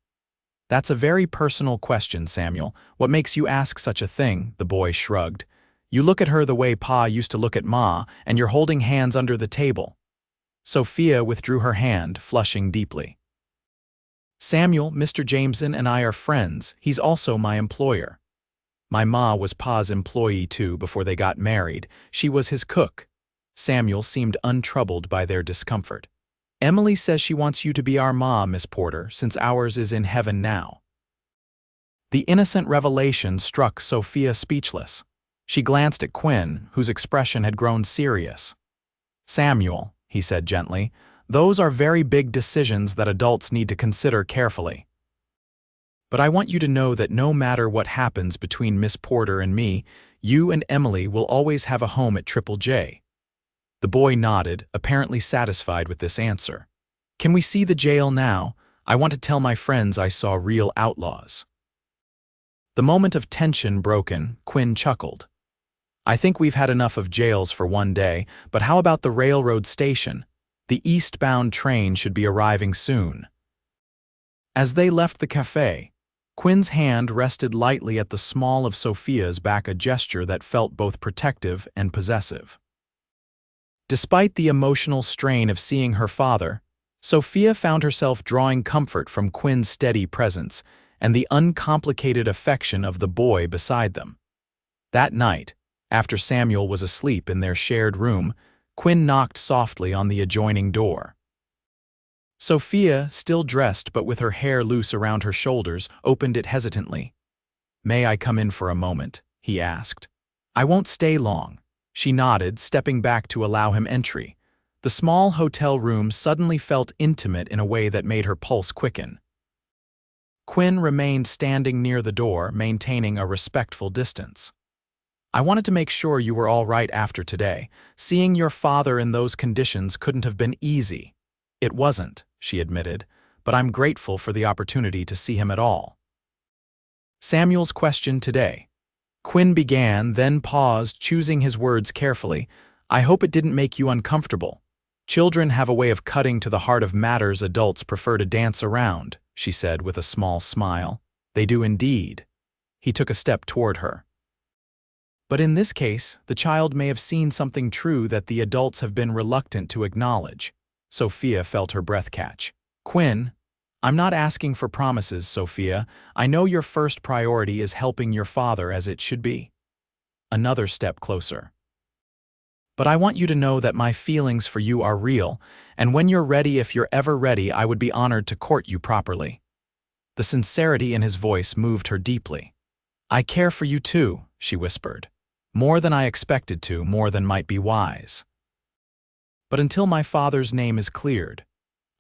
That's a very personal question, Samuel. What makes you ask such a thing? The boy shrugged. You look at her the way Pa used to look at Ma, and you're holding hands under the table. Sophia withdrew her hand, flushing deeply. Samuel, Mr. Jameson and I are friends. He's also my employer. My Ma was Pa's employee too before they got married. She was his cook. Samuel seemed untroubled by their discomfort. Emily says she wants you to be our Ma, Miss Porter, since ours is in heaven now. The innocent revelation struck Sophia speechless. She glanced at Quinn, whose expression had grown serious. Samuel, he said gently, those are very big decisions that adults need to consider carefully. But I want you to know that no matter what happens between Miss Porter and me, you and Emily will always have a home at Triple J. The boy nodded, apparently satisfied with this answer. Can we see the jail now? I want to tell my friends I saw real outlaws. The moment of tension broken, Quinn chuckled. I think we've had enough of jails for one day, but how about the railroad station? The eastbound train should be arriving soon. As they left the cafe, Quinn's hand rested lightly at the small of Sophia's back, a gesture that felt both protective and possessive. Despite the emotional strain of seeing her father, Sophia found herself drawing comfort from Quinn's steady presence and the uncomplicated affection of the boy beside them. That night, after Samuel was asleep in their shared room, Quinn knocked softly on the adjoining door. Sophia, still dressed but with her hair loose around her shoulders, opened it hesitantly. May I come in for a moment? He asked. I won't stay long. She nodded, stepping back to allow him entry. The small hotel room suddenly felt intimate in a way that made her pulse quicken. Quinn remained standing near the door, maintaining a respectful distance. I wanted to make sure you were all right after today. Seeing your father in those conditions couldn't have been easy. It wasn't, she admitted. but I'm grateful for the opportunity to see him at all. Samuel's question today. Quinn began, then paused, choosing his words carefully. I hope it didn't make you uncomfortable. Children have a way of cutting to the heart of matters adults prefer to dance around, she said with a small smile. They do indeed. He took a step toward her. But in this case, the child may have seen something true that the adults have been reluctant to acknowledge. Sophia felt her breath catch. Quinn, I'm not asking for promises, Sophia. I know your first priority is helping your father as it should be. Another step closer. But I want you to know that my feelings for you are real, and when you're ready, if you're ever ready, I would be honored to court you properly. The sincerity in his voice moved her deeply. I care for you too, she whispered. More than I expected to, more than might be wise. But until my father's name is cleared.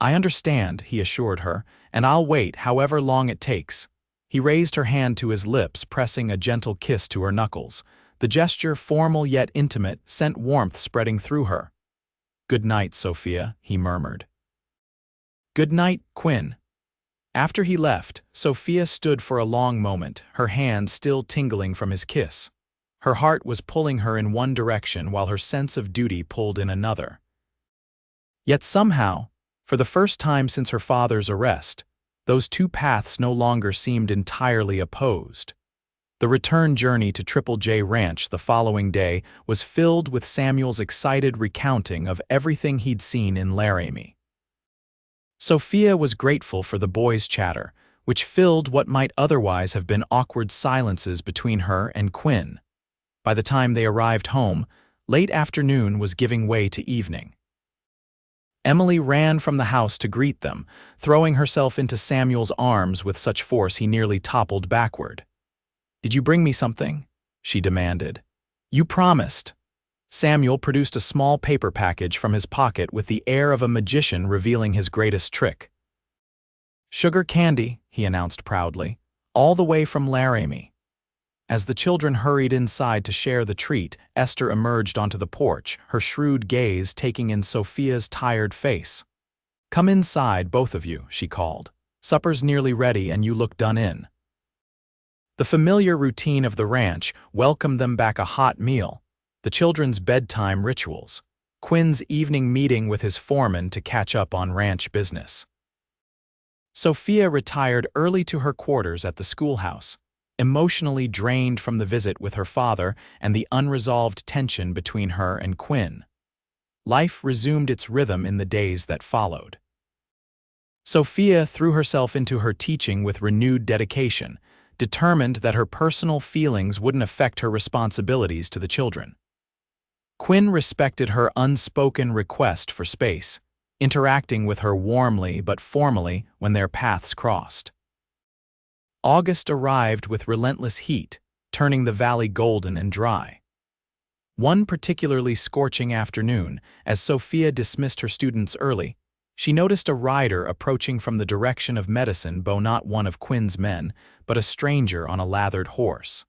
I understand, he assured her, and I'll wait however long it takes. He raised her hand to his lips, pressing a gentle kiss to her knuckles. The gesture, formal yet intimate, sent warmth spreading through her. Good night, Sophia, he murmured. Good night, Quinn. After he left, Sophia stood for a long moment, her hand still tingling from his kiss. Her heart was pulling her in one direction while her sense of duty pulled in another. Yet somehow, for the first time since her father's arrest, those two paths no longer seemed entirely opposed. The return journey to Triple J Ranch the following day was filled with Samuel's excited recounting of everything he'd seen in Laramie. Sophia was grateful for the boys' chatter, which filled what might otherwise have been awkward silences between her and Quinn. By the time they arrived home, late afternoon was giving way to evening. Emily ran from the house to greet them, throwing herself into Samuel's arms with such force he nearly toppled backward. Did you bring me something? She demanded. You promised. Samuel produced a small paper package from his pocket with the air of a magician revealing his greatest trick. Sugar candy, he announced proudly, all the way from Laramie. As the children hurried inside to share the treat, Esther emerged onto the porch, her shrewd gaze taking in Sophia's tired face. Come inside, both of you, she called. Supper's nearly ready and you look done in. The familiar routine of the ranch welcomed them back, a hot meal, the children's bedtime rituals, Quinn's evening meeting with his foreman to catch up on ranch business. Sophia retired early to her quarters at the schoolhouse, emotionally drained from the visit with her father and the unresolved tension between her and Quinn. Life resumed its rhythm in the days that followed. Sophia threw herself into her teaching with renewed dedication, determined that her personal feelings wouldn't affect her responsibilities to the children. Quinn respected her unspoken request for space, interacting with her warmly but formally when their paths crossed. August arrived with relentless heat, turning the valley golden and dry. One particularly scorching afternoon, as Sophia dismissed her students early, she noticed a rider approaching from the direction of Medicine Bow, not one of Quinn's men, but a stranger on a lathered horse.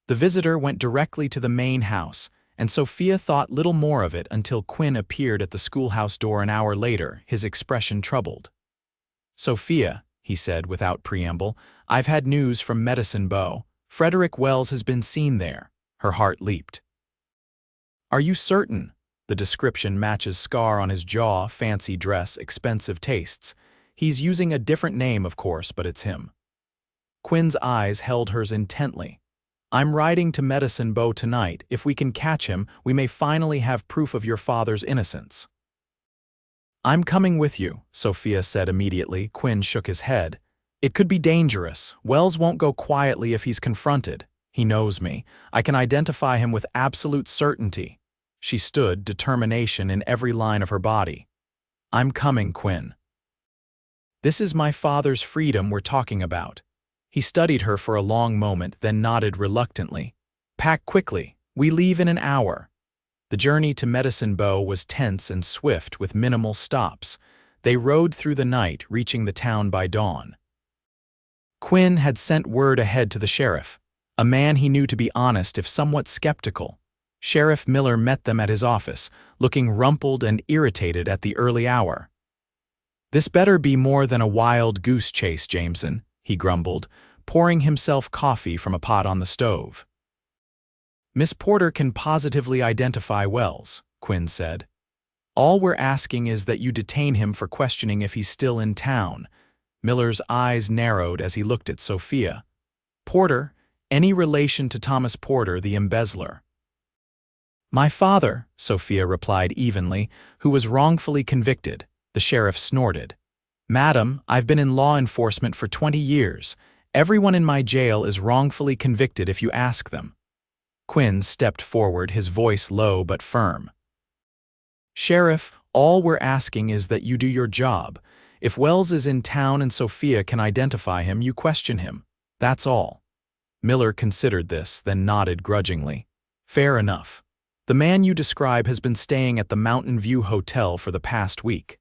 The visitor went directly to the main house, and Sophia thought little more of it until Quinn appeared at the schoolhouse door an hour later, his expression troubled. Sophia, he said without preamble, I've had news from Medicine Bow. Frederick Wells has been seen there. Her heart leaped. Are you certain? The description matches scar on his jaw, fancy dress, expensive tastes. He's using a different name, of course, but it's him. Quinn's eyes held hers intently. I'm riding to Medicine Bow tonight. If we can catch him, we may finally have proof of your father's innocence. I'm coming with you, Sophia said immediately. Quinn shook his head. It could be dangerous. Wells won't go quietly if he's confronted. He knows me. I can identify him with absolute certainty. She stood, determination in every line of her body. I'm coming, Quinn. This is my father's freedom we're talking about. He studied her for a long moment, then nodded reluctantly. Pack quickly. We leave in an hour. The journey to Medicine Bow was tense and swift with minimal stops. They rode through the night, reaching the town by dawn. Quinn had sent word ahead to the sheriff, a man he knew to be honest if somewhat skeptical. Sheriff Miller met them at his office, looking rumpled and irritated at the early hour. "This better be more than a wild goose chase, Jameson," he grumbled, pouring himself coffee from a pot on the stove. "Miss Porter can positively identify Wells," Quinn said. "All we're asking is that you detain him for questioning if he's still in town." Miller's eyes narrowed as he looked at Sophia. "Porter, any relation to Thomas Porter, the embezzler?" "My father," Sophia replied evenly, "who was wrongfully convicted." The sheriff snorted. "Madam, I've been in law enforcement for 20 years. Everyone in my jail is wrongfully convicted if you ask them." Quinn stepped forward, his voice low but firm. "Sheriff, all we're asking is that you do your job. If Wells is in town and Sophia can identify him, you question him. That's all." Miller considered this, then nodded grudgingly. "Fair enough. The man you describe has been staying at the Mountain View Hotel for the past week.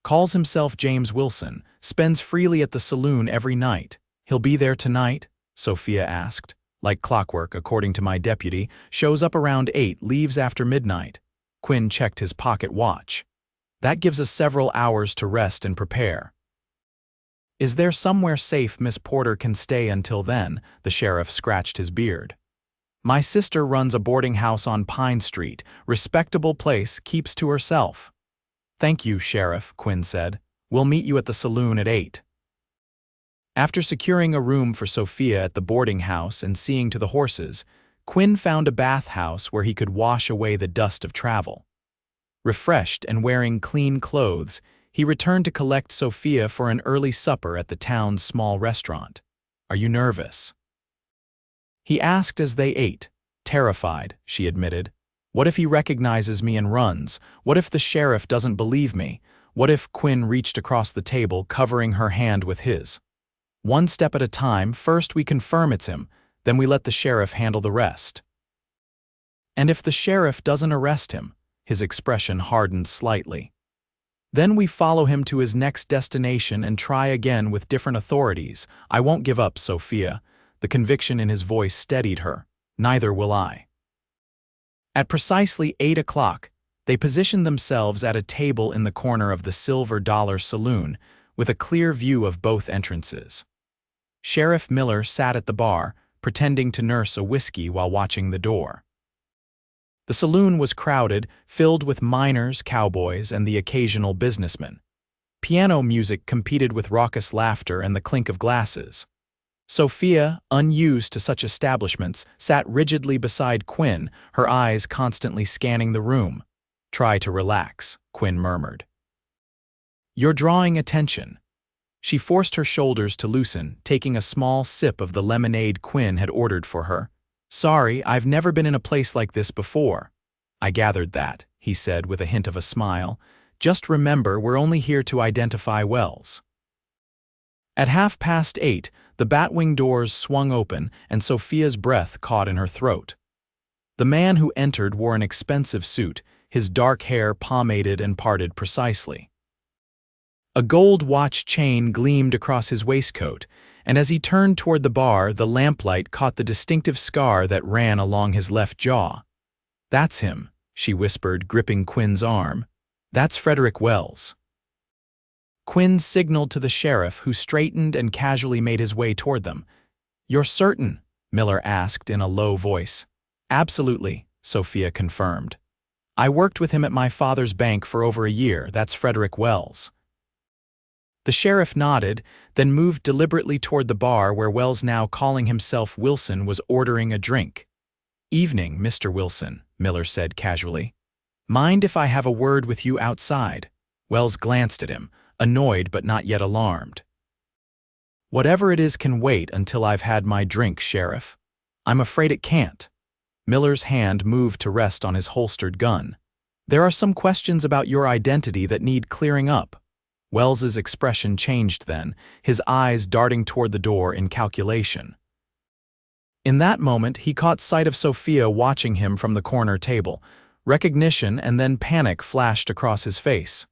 Calls himself James Wilson, spends freely at the saloon every night. He'll be there tonight?" Sophia asked. "Like clockwork, according to my deputy, shows up around 8, leaves after midnight." Quinn checked his pocket watch. "That gives us several hours to rest and prepare." "Is there somewhere safe Miss Porter can stay until then?" The sheriff scratched his beard. "My sister runs a boarding house on Pine Street. Respectable place, keeps to herself." "Thank you, Sheriff," Quinn said. "We'll meet you at the saloon at 8. After securing a room for Sophia at the boarding house and seeing to the horses, Quinn found a bathhouse where he could wash away the dust of travel. Refreshed and wearing clean clothes, he returned to collect Sophia for an early supper at the town's small restaurant. "Are you nervous?" he asked as they ate. "Terrified," she admitted. "What if he recognizes me and runs? What if the sheriff doesn't believe me? What if—" Quinn reached across the table, covering her hand with his. "One step at a time. First we confirm it's him, then we let the sheriff handle the rest." "And if the sheriff doesn't arrest him?" His expression hardened slightly. "Then we follow him to his next destination and try again with different authorities. I won't give up, Sophia." The conviction in his voice steadied her. "Neither will I." At precisely 8 o'clock, they positioned themselves at a table in the corner of the Silver Dollar Saloon, with a clear view of both entrances. Sheriff Miller sat at the bar, pretending to nurse a whiskey while watching the door. The saloon was crowded, filled with miners, cowboys, and the occasional businessman. Piano music competed with raucous laughter and the clink of glasses. Sophia, unused to such establishments, sat rigidly beside Quinn, her eyes constantly scanning the room. "Try to relax," Quinn murmured. "You're drawing attention." She forced her shoulders to loosen, taking a small sip of the lemonade Quinn had ordered for her. "Sorry, I've never been in a place like this before." "I gathered that," he said with a hint of a smile. "Just remember, we're only here to identify Wells." At 8:30, the batwing doors swung open and Sophia's breath caught in her throat. The man who entered wore an expensive suit, his dark hair pomaded and parted precisely. A gold watch chain gleamed across his waistcoat, and as he turned toward the bar, the lamplight caught the distinctive scar that ran along his left jaw. "That's him," she whispered, gripping Quinn's arm. "That's Frederick Wells." Quinn signaled to the sheriff, who straightened and casually made his way toward them. "You're certain?" Miller asked in a low voice. "Absolutely," Sophia confirmed. "I worked with him at my father's bank for over a year. That's Frederick Wells." The sheriff nodded, then moved deliberately toward the bar where Wells, now calling himself Wilson, was ordering a drink. "Evening, Mr. Wilson," Miller said casually. "Mind if I have a word with you outside?" Wells glanced at him, annoyed but not yet alarmed. "Whatever it is can wait until I've had my drink, Sheriff." "I'm afraid it can't." Miller's hand moved to rest on his holstered gun. "There are some questions about your identity that need clearing up." Wells's expression changed then, his eyes darting toward the door in calculation. In that moment, he caught sight of Sophia watching him from the corner table. Recognition and then panic flashed across his face.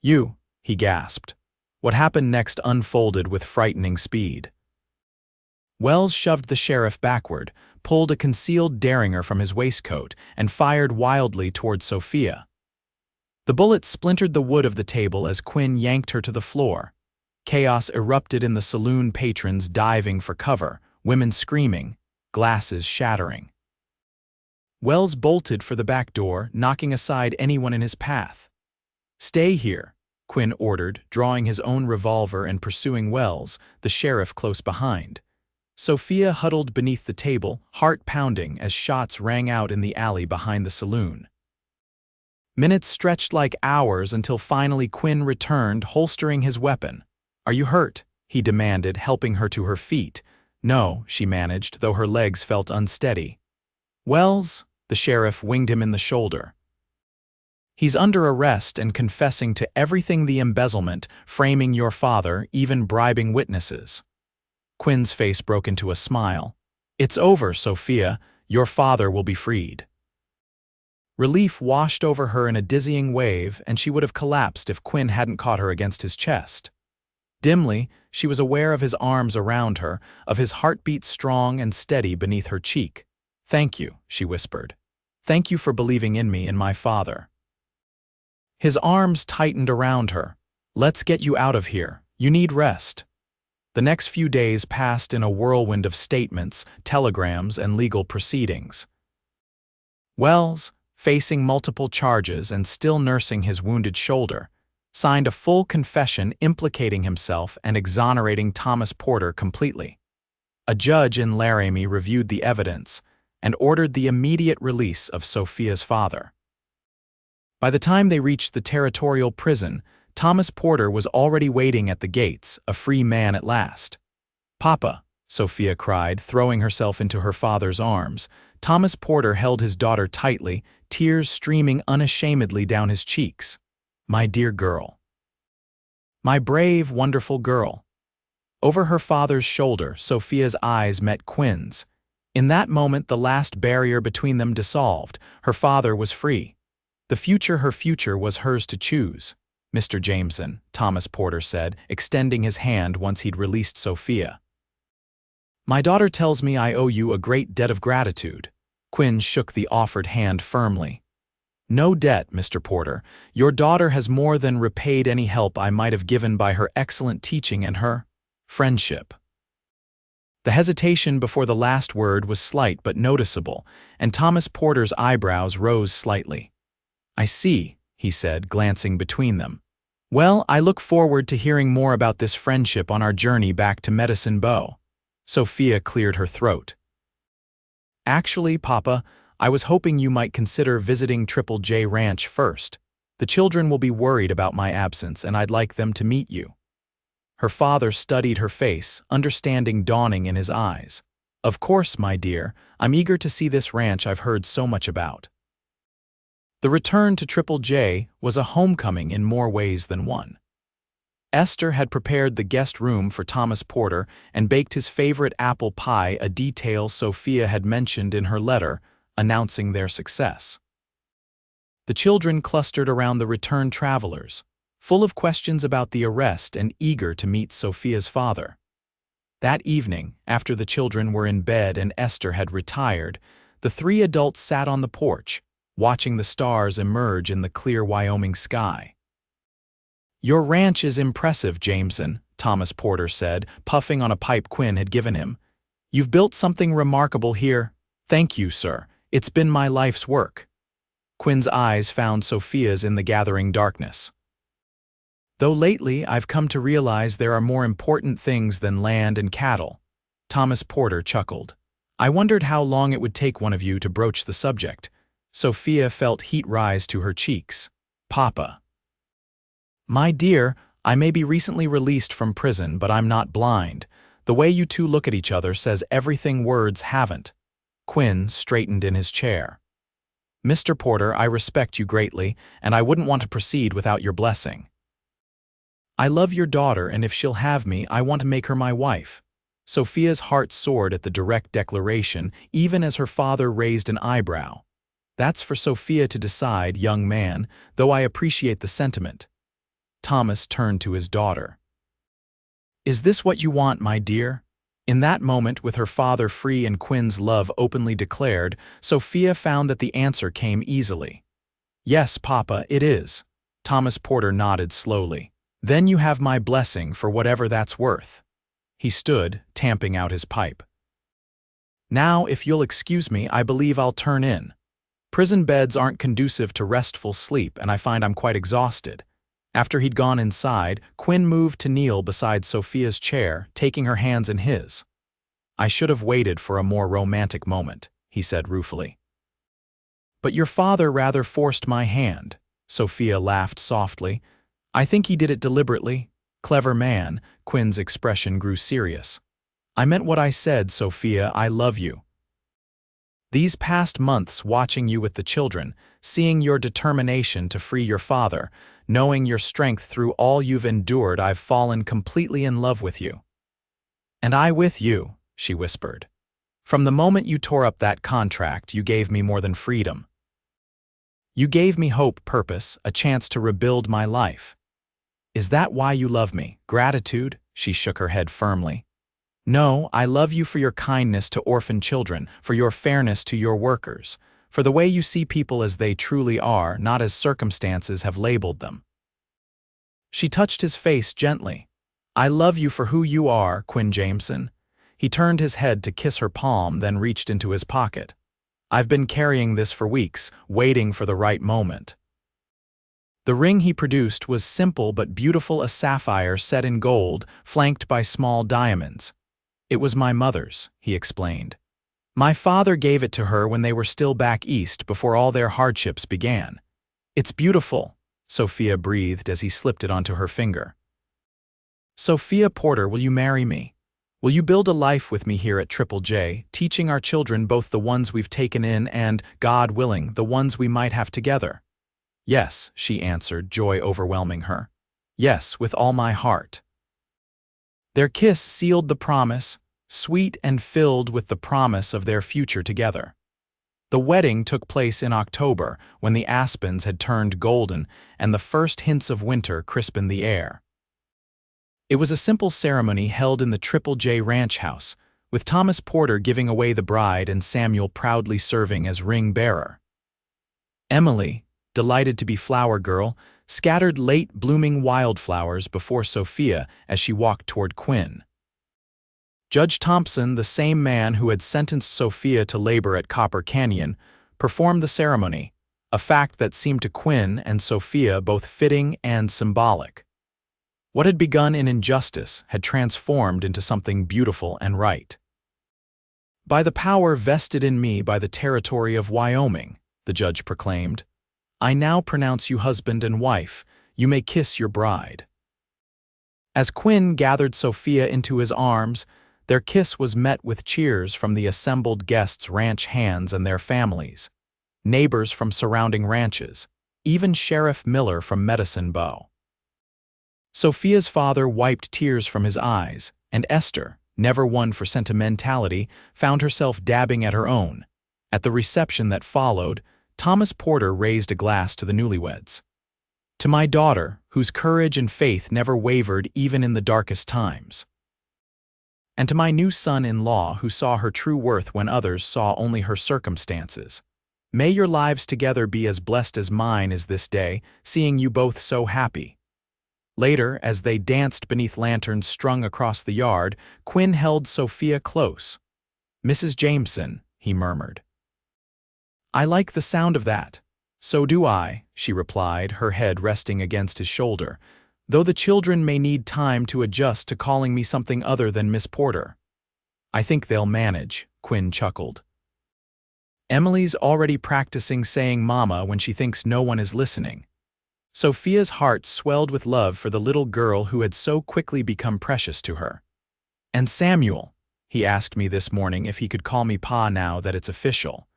"You," he gasped. What happened next unfolded with frightening speed. Wells shoved the sheriff backward, pulled a concealed derringer from his waistcoat, and fired wildly toward Sophia. The bullet splintered the wood of the table as Quinn yanked her to the floor. Chaos erupted in the saloon, patrons diving for cover, women screaming, glasses shattering. Wells bolted for the back door, knocking aside anyone in his path. "Stay here," Quinn ordered, drawing his own revolver and pursuing Wells, the sheriff close behind. Sophia huddled beneath the table, heart pounding as shots rang out in the alley behind the saloon. Minutes stretched like hours until finally Quinn returned, holstering his weapon. "Are you hurt?" he demanded, helping her to her feet. "No," she managed, though her legs felt unsteady. "Wells," the sheriff winged him in the shoulder. "He's under arrest and confessing to everything: the embezzlement, framing your father, even bribing witnesses." Quinn's face broke into a smile. "It's over, Sophia. Your father will be freed." Relief washed over her in a dizzying wave, and she would have collapsed if Quinn hadn't caught her against his chest. Dimly, she was aware of his arms around her, of his heartbeat strong and steady beneath her cheek. "Thank you," she whispered. "Thank you for believing in me and my father." His arms tightened around her. "Let's get you out of here. You need rest." The next few days passed in a whirlwind of statements, telegrams, and legal proceedings. Wells, facing multiple charges and still nursing his wounded shoulder, signed a full confession implicating himself and exonerating Thomas Porter completely. A judge in Laramie reviewed the evidence and ordered the immediate release of Sophia's father. By the time they reached the territorial prison, Thomas Porter was already waiting at the gates, a free man at last. "Papa," Sophia cried, throwing herself into her father's arms. Thomas Porter held his daughter tightly, tears streaming unashamedly down his cheeks. "My dear girl. My brave, wonderful girl." Over her father's shoulder, Sophia's eyes met Quinn's. In that moment, the last barrier between them dissolved. Her father was free. Her future was hers to choose. "Mr. Jameson," Thomas Porter said, extending his hand once he'd released Sophia. "My daughter tells me I owe you a great debt of gratitude." Quinn shook the offered hand firmly. "No debt, Mr. Porter. Your daughter has more than repaid any help I might have given by her excellent teaching and her friendship." The hesitation before the last word was slight but noticeable, and Thomas Porter's eyebrows rose slightly. "I see," he said, glancing between them. "Well, I look forward to hearing more about this friendship on our journey back to Medicine Bow." Sophia cleared her throat. "Actually, Papa, I was hoping you might consider visiting Triple J Ranch first. The children will be worried about my absence, and I'd like them to meet you." Her father studied her face, understanding dawning in his eyes. "Of course, my dear. I'm eager to see this ranch I've heard so much about." The return to Triple J was a homecoming in more ways than one. Esther had prepared the guest room for Thomas Porter and baked his favorite apple pie, a detail Sophia had mentioned in her letter, announcing their success. The children clustered around the returned travelers, full of questions about the arrest and eager to meet Sophia's father. That evening, after the children were in bed and Esther had retired, the three adults sat on the porch, watching the stars emerge in the clear Wyoming sky. "Your ranch is impressive, Jameson," Thomas Porter said, puffing on a pipe Quinn had given him. "You've built something remarkable here." "Thank you, sir. It's been my life's work." Quinn's eyes found Sophia's in the gathering darkness. "Though lately I've come to realize there are more important things than land and cattle." Thomas Porter chuckled. "I wondered how long it would take one of you to broach the subject." Sophia felt heat rise to her cheeks. "Papa." "My dear, I may be recently released from prison, but I'm not blind. The way you two look at each other says everything words haven't." Quinn straightened in his chair. "Mr. Porter, I respect you greatly, and I wouldn't want to proceed without your blessing. I love your daughter, and if she'll have me, I want to make her my wife." Sophia's heart soared at the direct declaration, even as her father raised an eyebrow. "That's for Sophia to decide, young man, though I appreciate the sentiment." Thomas turned to his daughter. "Is this what you want, my dear?" In that moment, with her father free and Quinn's love openly declared, Sophia found that the answer came easily. "Yes, Papa, it is." Thomas Porter nodded slowly. Then you have my blessing for whatever that's worth. He stood, tamping out his pipe. Now, if you'll excuse me, I believe I'll turn in. Prison beds aren't conducive to restful sleep, and I find I'm quite exhausted. After he'd gone inside, Quinn moved to kneel beside Sophia's chair, taking her hands in his. I should have waited for a more romantic moment, he said ruefully. But your father rather forced my hand, Sophia laughed softly. I think he did it deliberately. Clever man, Quinn's expression grew serious. I meant what I said, Sophia, I love you. These past months watching you with the children, seeing your determination to free your father, knowing your strength through all you've endured, I've fallen completely in love with you. And I with you, she whispered. From the moment you tore up that contract, you gave me more than freedom. You gave me hope, purpose, a chance to rebuild my life. Is that why you love me? Gratitude? She shook her head firmly. No, I love you for your kindness to orphan children, for your fairness to your workers, for the way you see people as they truly are, not as circumstances have labeled them. She touched his face gently. I love you for who you are, Quentin Jameson. He turned his head to kiss her palm, then reached into his pocket. I've been carrying this for weeks, waiting for the right moment. The ring he produced was simple but beautiful, a sapphire set in gold, flanked by small diamonds. It was my mother's, he explained. My father gave it to her when they were still back east before all their hardships began. It's beautiful, Sophia breathed as he slipped it onto her finger. Sophia Porter, will you marry me? Will you build a life with me here at Triple J, teaching our children both the ones we've taken in and, God willing, the ones we might have together? Yes, she answered, joy overwhelming her. Yes, with all my heart. Their kiss sealed the promise, sweet and filled with the promise of their future together. The wedding took place in October, when the aspens had turned golden and the first hints of winter crispened the air. It was a simple ceremony held in the Triple J ranch house, with Thomas Porter giving away the bride and Samuel proudly serving as ring bearer. Emily, delighted to be flower girl, scattered late-blooming wildflowers before Sophia as she walked toward Quinn. Judge Thompson, the same man who had sentenced Sophia to labor at Copper Canyon, performed the ceremony, a fact that seemed to Quinn and Sophia both fitting and symbolic. What had begun in injustice had transformed into something beautiful and right. By the power vested in me by the territory of Wyoming, the judge proclaimed, I now pronounce you husband and wife. You may kiss your bride. As Quinn gathered Sophia into his arms, their kiss was met with cheers from the assembled guests' ranch hands and their families, neighbors from surrounding ranches, even Sheriff Miller from Medicine Bow. Sophia's father wiped tears from his eyes, and Esther, never one for sentimentality, found herself dabbing at her own. At the reception that followed, Thomas Porter raised a glass to the newlyweds. To my daughter, whose courage and faith never wavered even in the darkest times. And to my new son-in-law, who saw her true worth when others saw only her circumstances. May your lives together be as blessed as mine is this day, seeing you both so happy. Later, as they danced beneath lanterns strung across the yard, Quinn held Sophia close. Mrs. Jameson, he murmured. I like the sound of that. So do I, she replied, her head resting against his shoulder, though the children may need time to adjust to calling me something other than Miss Porter. I think they'll manage, Quinn chuckled. Emily's already practicing saying mama when she thinks no one is listening. Sophia's heart swelled with love for the little girl who had so quickly become precious to her. And Samuel, he asked me this morning if he could call me Pa now that it's official.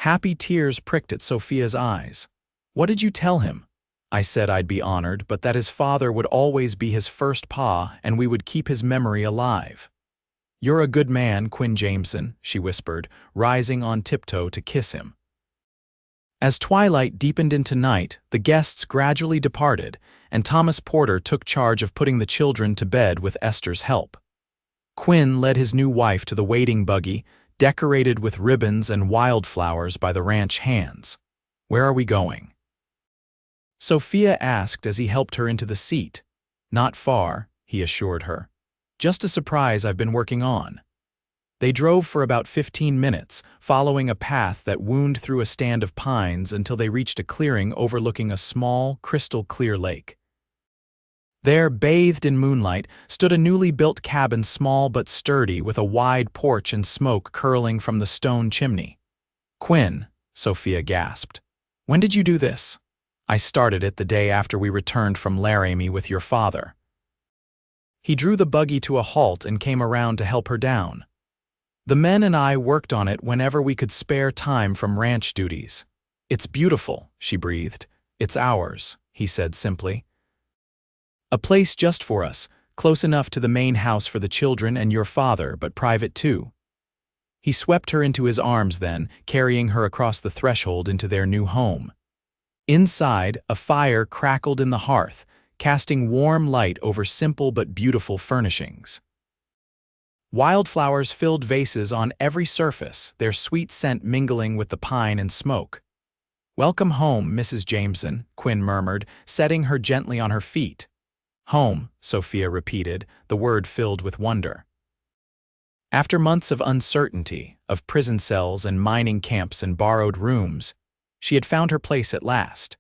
Happy tears pricked at Sophia's eyes. What did you tell him? I said I'd be honored, but that his father would always be his first Pa and we would keep his memory alive. You're a good man, Quentin Jameson, she whispered, rising on tiptoe to kiss him. As twilight deepened into night, the guests gradually departed, and Thomas Porter took charge of putting the children to bed with Esther's help. Quinn led his new wife to the waiting buggy, decorated with ribbons and wildflowers by the ranch hands. Where are we going? Sophia asked as he helped her into the seat. "Not far," he assured her. "Just a surprise I've been working on." They drove for about 15 minutes, following a path that wound through a stand of pines until they reached a clearing overlooking a small, crystal-clear lake. There, bathed in moonlight, stood a newly built cabin, small but sturdy, with a wide porch and smoke curling from the stone chimney. "Quinn," Sophia gasped. "When did you do this?" "I started it the day after we returned from Laramie with your father." He drew the buggy to a halt and came around to help her down. "The men and I worked on it whenever we could spare time from ranch duties." "It's beautiful," she breathed. "It's ours," he said simply. "A place just for us, close enough to the main house for the children and your father, but private too." He swept her into his arms then, carrying her across the threshold into their new home. Inside, a fire crackled in the hearth, casting warm light over simple but beautiful furnishings. Wildflowers filled vases on every surface, their sweet scent mingling with the pine and smoke. "Welcome home, Mrs. Jameson," Quinn murmured, setting her gently on her feet. "Home," Sophia repeated, the word filled with wonder. After months of uncertainty, of prison cells and mining camps and borrowed rooms, she had found her place at last.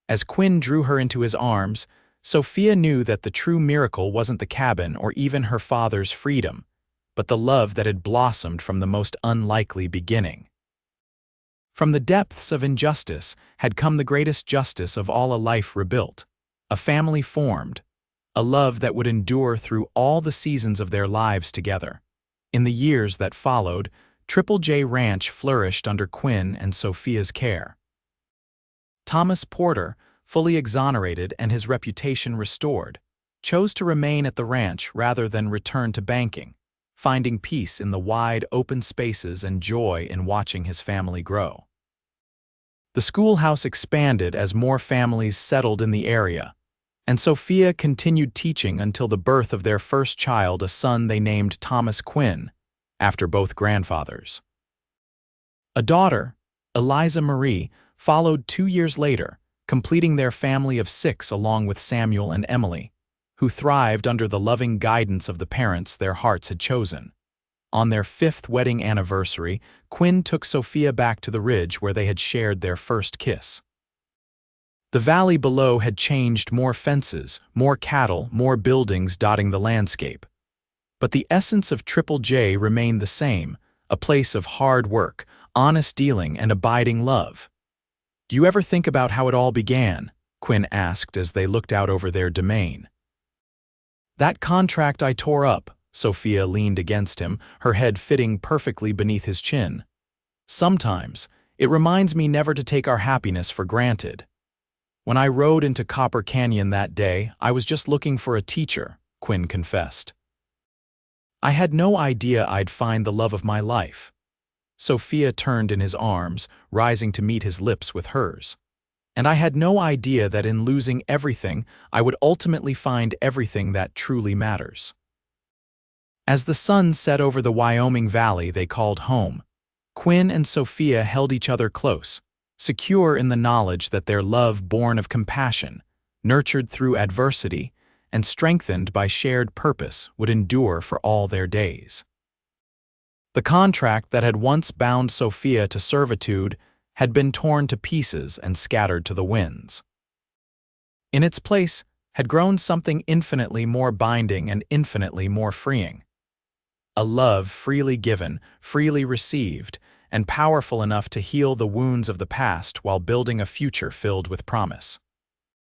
As Quinn drew her into his arms, Sophia knew that the true miracle wasn't the cabin or even her father's freedom, but the love that had blossomed from the most unlikely beginning. From the depths of injustice had come the greatest justice of all, a life rebuilt, a family formed, a love that would endure through all the seasons of their lives together. In the years that followed, Triple J Ranch flourished under Quinn and Sophia's care. Thomas Porter, fully exonerated and his reputation restored, chose to remain at the ranch rather than return to banking, finding peace in the wide, open spaces and joy in watching his family grow. The schoolhouse expanded as more families settled in the area, and Sophia continued teaching until the birth of their first child, a son they named Thomas Quinn, after both grandfathers. A daughter, Eliza Marie, followed 2 years later, completing their family of 6 along with Samuel and Emily, who thrived under the loving guidance of the parents their hearts had chosen. On their 5th wedding anniversary, Quinn took Sophia back to the ridge where they had shared their first kiss. The valley below had changed, more fences, more cattle, more buildings dotting the landscape. But the essence of Triple J remained the same, a place of hard work, honest dealing, and abiding love. "Do you ever think about how it all began?" Quinn asked as they looked out over their domain. "That contract I tore up," Sophia leaned against him, her head fitting perfectly beneath his chin. "Sometimes, it reminds me never to take our happiness for granted. When I rode into Copper Canyon that day, I was just looking for a teacher," Quinn confessed. "I had no idea I'd find the love of my life." Sophia turned in his arms, rising to meet his lips with hers. "And I had no idea that in losing everything, I would ultimately find everything that truly matters." As the sun set over the Wyoming Valley they called home, Quinn and Sophia held each other close, secure in the knowledge that their love, born of compassion, nurtured through adversity, and strengthened by shared purpose, would endure for all their days. The contract that had once bound Sophia to servitude had been torn to pieces and scattered to the winds. In its place had grown something infinitely more binding and infinitely more freeing. A love freely given, freely received, and powerful enough to heal the wounds of the past while building a future filled with promise.